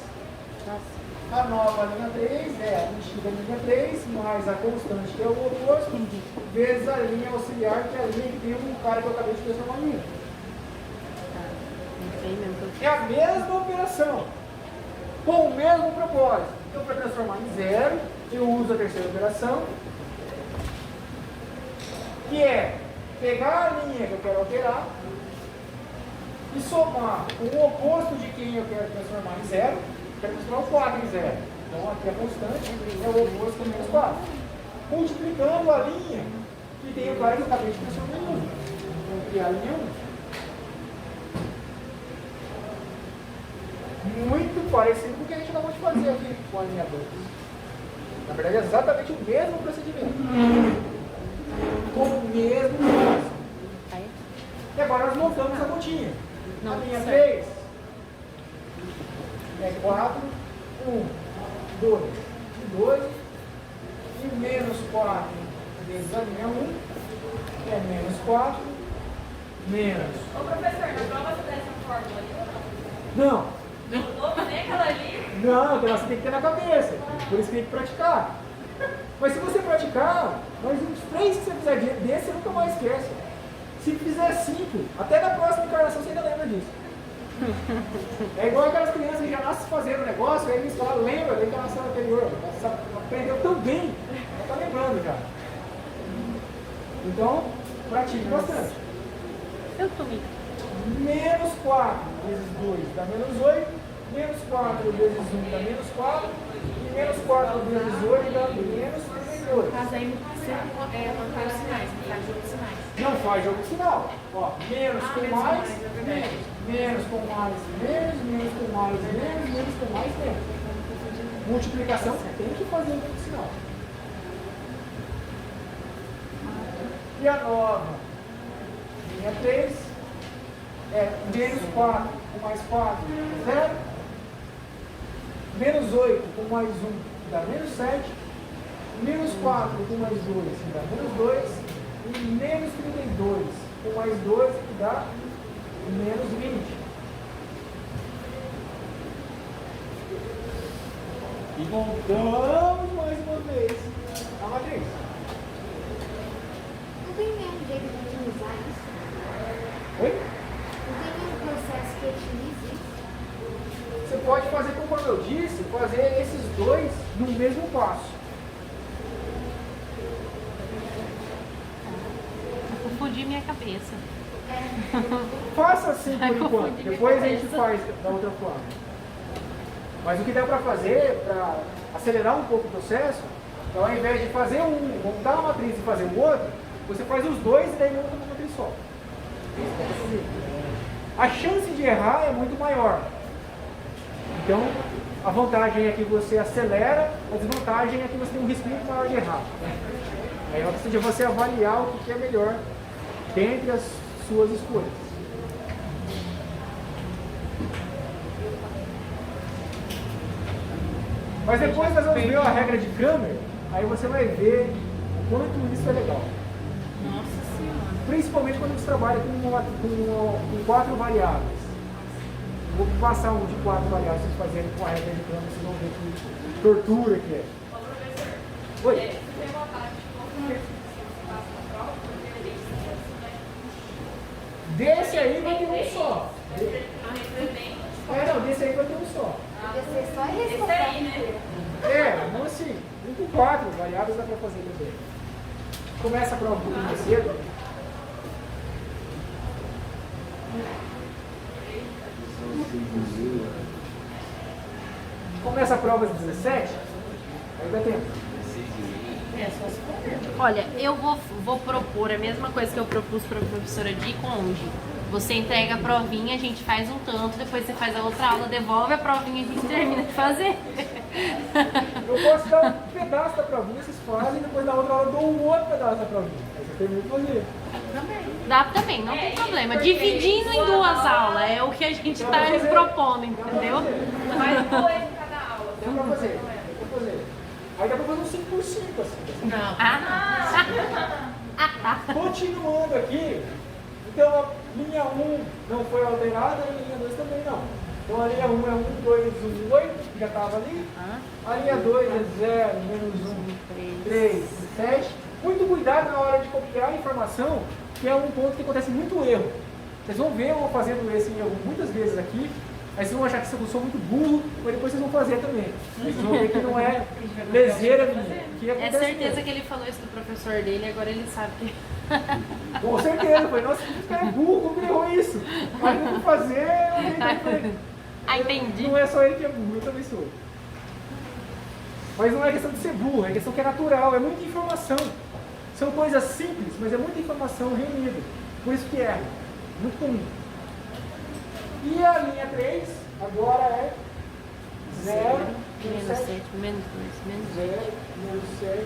A nova linha 3 é a antiga linha 3, mais a constante, que é o oposto, vezes a linha auxiliar, que é a linha que tem um cara que eu acabei de transformar em 1. É a mesma operação, com o mesmo propósito. Então, para transformar em 0, eu uso a terceira operação, que é pegar a linha que eu quero alterar e somar o oposto de quem eu quero transformar em 0. Quero transformar o 4 em 0. Então, aqui a constante é o oposto do menos 4. Multiplicando a linha que tem o cara que eu acabei de transformar em 1. Então, criar a linha 1. muito parecido com o que a gente acabou de fazer aqui com a linha 2. Na verdade, é exatamente o mesmo procedimento. Com o mesmo passo. Aí. E agora nós montamos a continha. Não, a linha certo. 3 é 4, 1, 2, 12. E menos 4 vezes a linha 1 é menos 4, menos. Ô professor, na prova você dá essa fórmula ali ou Não, não? Não, nem aquela ali? não, então você tem que ter na cabeça. Por isso que tem que praticar. Mas se você praticar, mas os 3 que você fizer desse, você nunca mais esquece. Se fizer 5, até na próxima encarnação você ainda lembra disso. É igual aquelas crianças que já nascem fazendo negócio, aí eles falam, lembra da encarnação anterior. Você aprendeu tão bem, já está lembrando já. Então, pratique bastante. Eu tomei. Menos 4 vezes 2 dá menos 8, menos 4 vezes 1 dá menos 4, e menos 4 vezes 8 dá menos 32. Mas aí você mantém os sinais, não faz jogo de sinais. Não faz jogo de sinal. Ó, menos com menos mais, mais, é verdade. menos. Menos com mais, menos. Menos com mais, menos. Menos com mais, menos. Multiplicação tem que fazer jogo de sinal. E a nova linha 3 é menos 4 com mais 4, 0. Menos 8 com mais 1 dá menos 7. Menos 4 com mais 2 dá menos 2. E menos 32 com mais 2 dá menos 20. E voltamos mais uma vez à matriz. Não tem nenhum jeito de otimizar isso? Oi? Não tem nenhum processo que otimize isso? Você pode fazer, como eu disse, fazer esses dois no mesmo passo. Eu confundi minha cabeça. Faça assim por Ai, enquanto, confundi minha depois a gente cabeça. faz da outra forma. Mas o que dá para fazer, para acelerar um pouco o processo, então, ao invés de fazer um, montar uma matriz e fazer o outro, você faz os dois e daí monta uma matriz só. Isso dá pra fazer. A chance de errar é muito maior. Então, a vantagem é que você acelera, a desvantagem é que você tem um risco muito maior de errar. Aí é uma questão de você avaliar o que é melhor dentre as suas escolhas. Mas depois nós vamos ver a regra de Cramer, aí você vai ver o quanto isso é legal. Nossa Senhora. Principalmente quando você trabalha com 4 variáveis. Vou passar um de 4 variáveis para vocês fazerem com a regra de Cramer, vocês vão ver que tortura que é. Ô professor, Oi? você tem vontade de colocar esse passo na prova? Porque ele tem isso, né? Desse aí vai ter um só. Não, desse aí vai ter um só. Podia ser só Esse responder. aí, né? Não assim, um com 4 variáveis dá para fazer também. Começa a prova um pouquinho mais cedo. Começa a prova às 17, aí dá tempo. Olha, eu vou propor a mesma coisa que eu propus para a professora de Conde. Você entrega a provinha, a gente faz um tanto, depois você faz a outra aula, devolve a provinha e a gente termina de fazer. Eu posso dar um pedaço da provinha, vocês fazem, e depois na outra aula eu dou um outro pedaço da provinha. Aí você termina de fazer. Dá também, não tem problema. Dividindo em 2 aulas, é o que a gente está propondo, entendeu? Mais 2 em cada aula. Dá pra fazer, dá pra fazer. Aí dá pra fazer um 5 por 5 assim. Continuando aqui, então a linha 1 não foi alterada, a linha 2 também não. Então a linha 1 é 1, 2, 1, 8, que já estava ali. A linha 2 é 0, menos 1, 3, 7. Muito cuidado na hora de copiar a informação, que é um ponto que acontece muito erro. Vocês vão ver eu fazendo esse erro muitas vezes aqui, aí vocês vão achar que eu sou muito burro, mas depois vocês vão fazer também. Vocês vão ver que não é leseira minha. Que É acontece certeza mesmo. que ele falou isso do professor dele, agora ele sabe que. Com certeza, foi, nossa, esse cara é burro, como ele errou isso? Mas eu vou fazer, eu falei, Ah, entendi. não é só ele que é burro, eu também sou. Mas não é questão de ser burro, é questão que é natural, é muita informação. São coisas simples, mas é muita informação reunida. Por isso que é muito comum. E a linha 3 agora é 0, menos menos 7, 7, menos 2, menos 0, menos 7,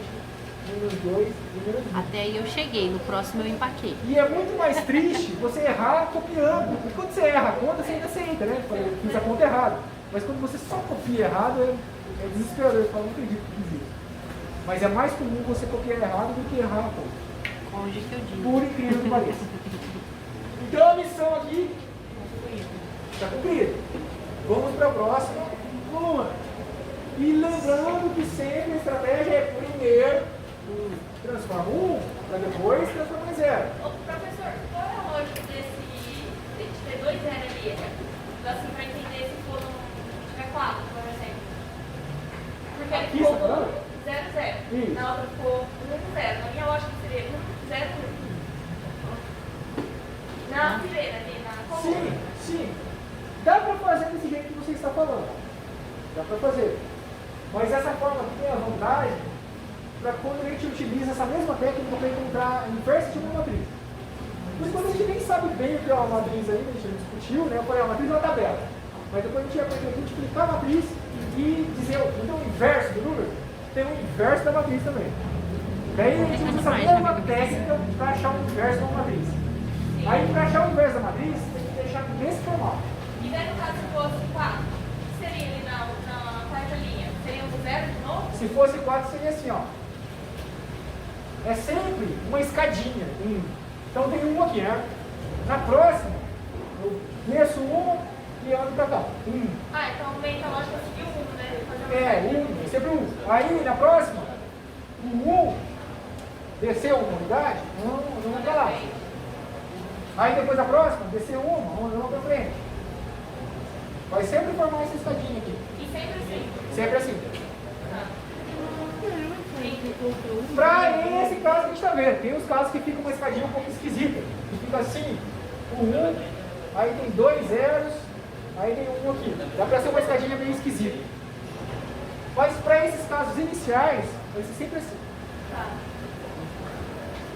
menos 2 e menos 1. Até aí eu cheguei, no próximo eu empaquei. E é muito mais triste você errar copiando. E quando você erra a conta, você ainda aceita, né? Eu fiz a conta errada. Mas quando você só copia errado, é desesperador. Você fala, não acredito que fiz isso. Mas é mais comum você copiar errado do que errar a conta. Onde que eu digo? Por incrível que pareça. Então a missão aqui está cumprida. Vamos para a próxima coluna. E lembrando que sempre a estratégia é primeiro transforma 1 para depois transformar em 0. Ô, professor, qual é a lógica de ter 2 zero ali? Assim, para entender se for tiver 4, por exemplo. Porque ele Aqui ficou você tá falando? 0, 0. Isso. Na outra ficou 1, 0. Na minha lógica seria 1, 0, 1. Na fileira ali, na coluna. Sim, sim. Dá para fazer desse jeito que você está falando. Dá para fazer. Mas essa forma aqui tem a vantagem para quando a gente utiliza essa mesma técnica para encontrar a inversa de uma matriz. Mas quando a gente nem sabe bem o que é uma matriz ainda, a gente não discutiu, né? Eu falei, a matriz é uma tabela. Mas depois a gente aprende a multiplicar a matriz e dizer, então o inverso do número tem o inverso da matriz também. Daí a gente usa essa mesma técnica para achar o inverso de uma matriz. Aí para achar o inverso da matriz, tem que deixar nesse formato. E daí, no caso, se fosse 4, o que seria ali na quarta linha? Seria um 0 de novo? Se fosse 4, seria assim, ó. É sempre uma escadinha. Então tem um aqui, né? Na próxima, eu desço uma e ando pra cá. Ah, então meio que a lógica seguiu 1, né? Fazer uma É sempre 1. Aí na próxima, o 1 desceu uma unidade, não pra lá. Aí depois da próxima, desceu uma pra frente. Vai sempre formar essa escadinha aqui. E sempre assim. Sempre assim. Para esse caso que a gente está vendo, tem os casos que fica uma escadinha um pouco esquisita, que fica assim, o 1, aí tem 2 zeros, aí tem 1 aqui. Dá para ser uma escadinha meio esquisita. Mas para esses casos iniciais, vai ser sempre assim.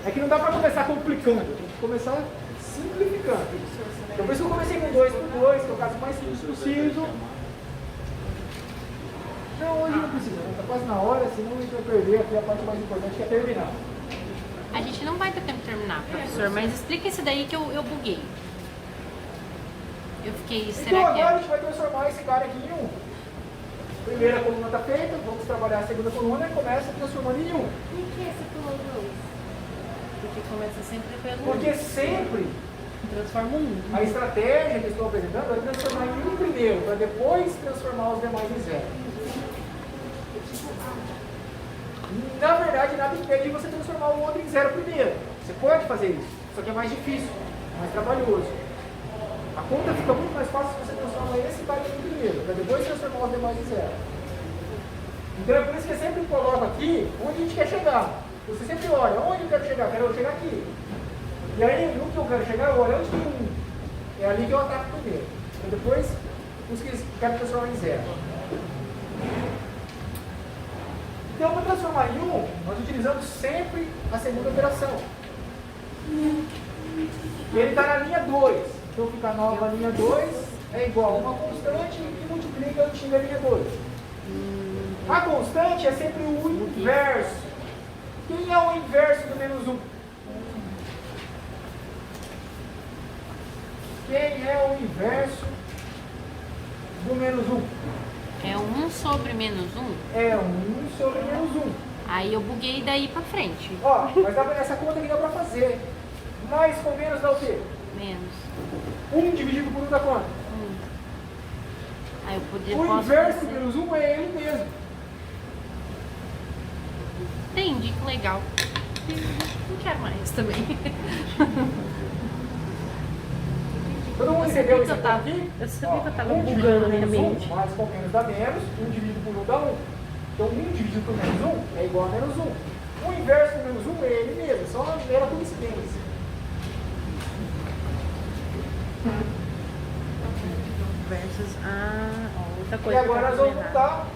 É que não dá para começar complicando, tem que começar simplificando. Então por isso que eu comecei com 2 por 2, que é o caso mais simples possível. Não, hoje não precisa, está quase na hora, senão a gente vai perder aqui a parte mais importante, que é terminar. A gente não vai ter tempo de terminar, professor, mas explica esse daí que eu buguei. Eu fiquei, Então será que agora a é? gente vai transformar esse cara aqui em 1. Primeira coluna está feita, vamos trabalhar a segunda coluna e começa transformando em 1. Por que você pulou 2? Porque começa sempre pelo Porque sempre transforma um. a estratégia que eu estou apresentando é transformar em 1 primeiro, para depois transformar os demais em 0. Na verdade, nada impede de você transformar o outro em 0 primeiro. Você pode fazer isso, só que é mais difícil, mais trabalhoso. A conta fica muito mais fácil se você transforma esse cara em 1 primeiro, para depois transformar os demais em 0. Então é por isso que eu sempre coloco aqui onde a gente quer chegar. Você sempre olha, onde eu quero chegar? Quero chegar aqui. E aí, no que eu quero chegar, eu olho onde tem 1. É ali que eu ataco primeiro. E depois, os que eu quero transformar em 0. Então, para transformar em 1, nós utilizamos sempre a segunda operação. E ele está na linha 2. Então, fica a nova linha 2 é igual a uma constante que multiplica a antiga linha 2. A constante é sempre o inverso. Quem é o inverso do menos 1? Quem é o inverso do menos 1? É 1 sobre menos 1? É 1 sobre menos 1. Aí eu buguei daí pra frente. Ó, mas essa conta aqui dá pra fazer. Mais com menos dá o quê? Menos 1 dividido por 1 dá quanto? 1. Aí eu podia O posso inverso do fazer- menos 1 é ele mesmo. Entendi, que legal. Não quero mais também. Todo mundo Eu entendeu sabia isso que eu tava- aqui? eu sabia que eu tava 1 dividido bugando por na minha menos mente. 1, mais com menos dá menos, 1 dividido por 1 dá 1. Então 1 dividido por menos 1 é igual a menos 1. O inverso do menos 1 é ele mesmo, só uma mera coincidência. Versus outra E coisa. que eu agora nós tava vamos errado. voltar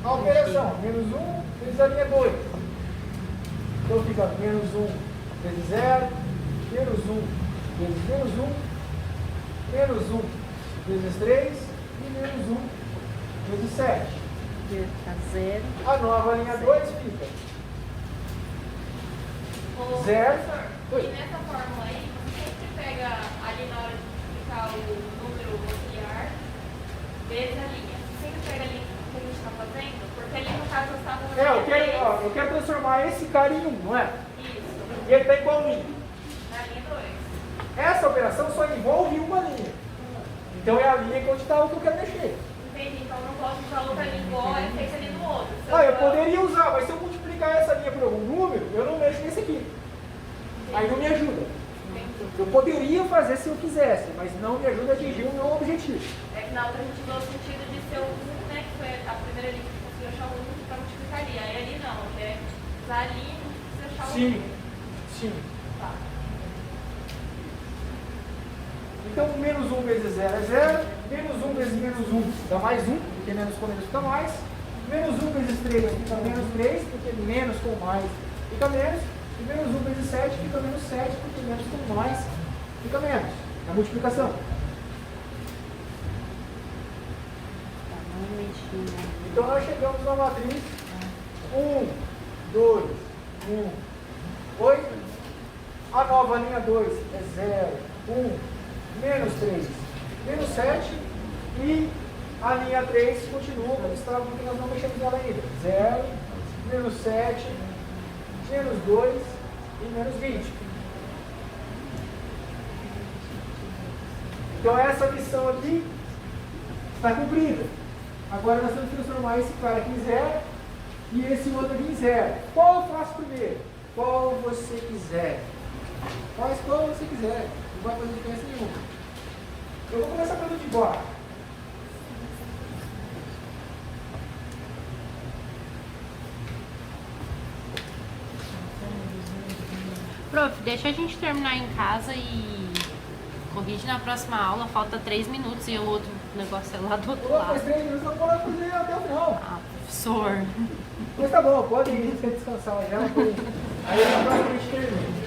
a operação. Menos 1 vezes a linha 2. Então fica menos 1 vezes 0, menos 1 vezes menos 1, menos 1 vezes 3 e menos 1 vezes 7. Fica 0. A nova linha 2 fica Ô, 0. E nessa fórmula aí, você sempre pega ali na hora de multiplicar o número auxiliar vezes a linha. Você sempre pega a linha que a gente está fazendo, porque ali no caso eu estava no Eu quero transformar esse cara em 1, não é? Isso, E ele está em qual linha? na linha 2. Essa operação só envolve uma linha. Então é a linha onde está o que eu quero mexer. Entendi, então eu não posso usar outra linha igual é feita ali no outro. Se Ah, eu usar- poderia usar, mas se eu multiplicar essa linha por algum número, eu não mexo nesse aqui. Aí não me ajuda. Entendi. Eu poderia fazer se eu quisesse, mas não me ajuda a atingir o meu objetivo. É que na outra a gente deu o sentido de ser o 1, né? Que foi a primeira linha que conseguiu achar o 1 para multiplicar ali. Aí ali não, é usar a linha e você achar o 1. Sim, sim. Tá. Então, menos 1 vezes 0 é 0. Menos 1 vezes menos 1 dá mais 1, porque menos com menos fica mais. Menos 1 vezes 3 fica menos 3, porque menos com mais fica menos. E menos 1 vezes 7 fica menos 7, porque menos com mais fica menos. É a multiplicação. Tá, não mexi, né? Então, nós chegamos na matriz 1, 2, 1, 8. A nova linha 2 é 0, 1, menos 3, menos 7. E a linha 3 continua como estava, porque nós não mexemos nela ainda. 0, menos 7, menos 2 e menos 20. Então essa missão aqui está cumprida. Agora nós temos que transformar esse cara aqui em 0 e esse outro aqui em 0. Qual eu faço primeiro? Qual você quiser. Faz qual você quiser. Não vai fazer diferença nenhuma. Eu vou começar pelo de baixo. Prof, deixa a gente terminar em casa e corrige na próxima aula. Falta 3 minutos e o outro negócio é lá do outro Mas lado. 3 minutos eu posso fazer até o final. Ah, professor. Mas tá bom, pode ir descansar já. Aí na próxima a gente termina.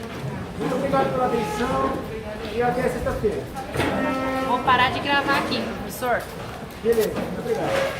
Muito obrigado pela atenção e até sexta-feira. Vou parar de gravar aqui, professor. Beleza, muito obrigado.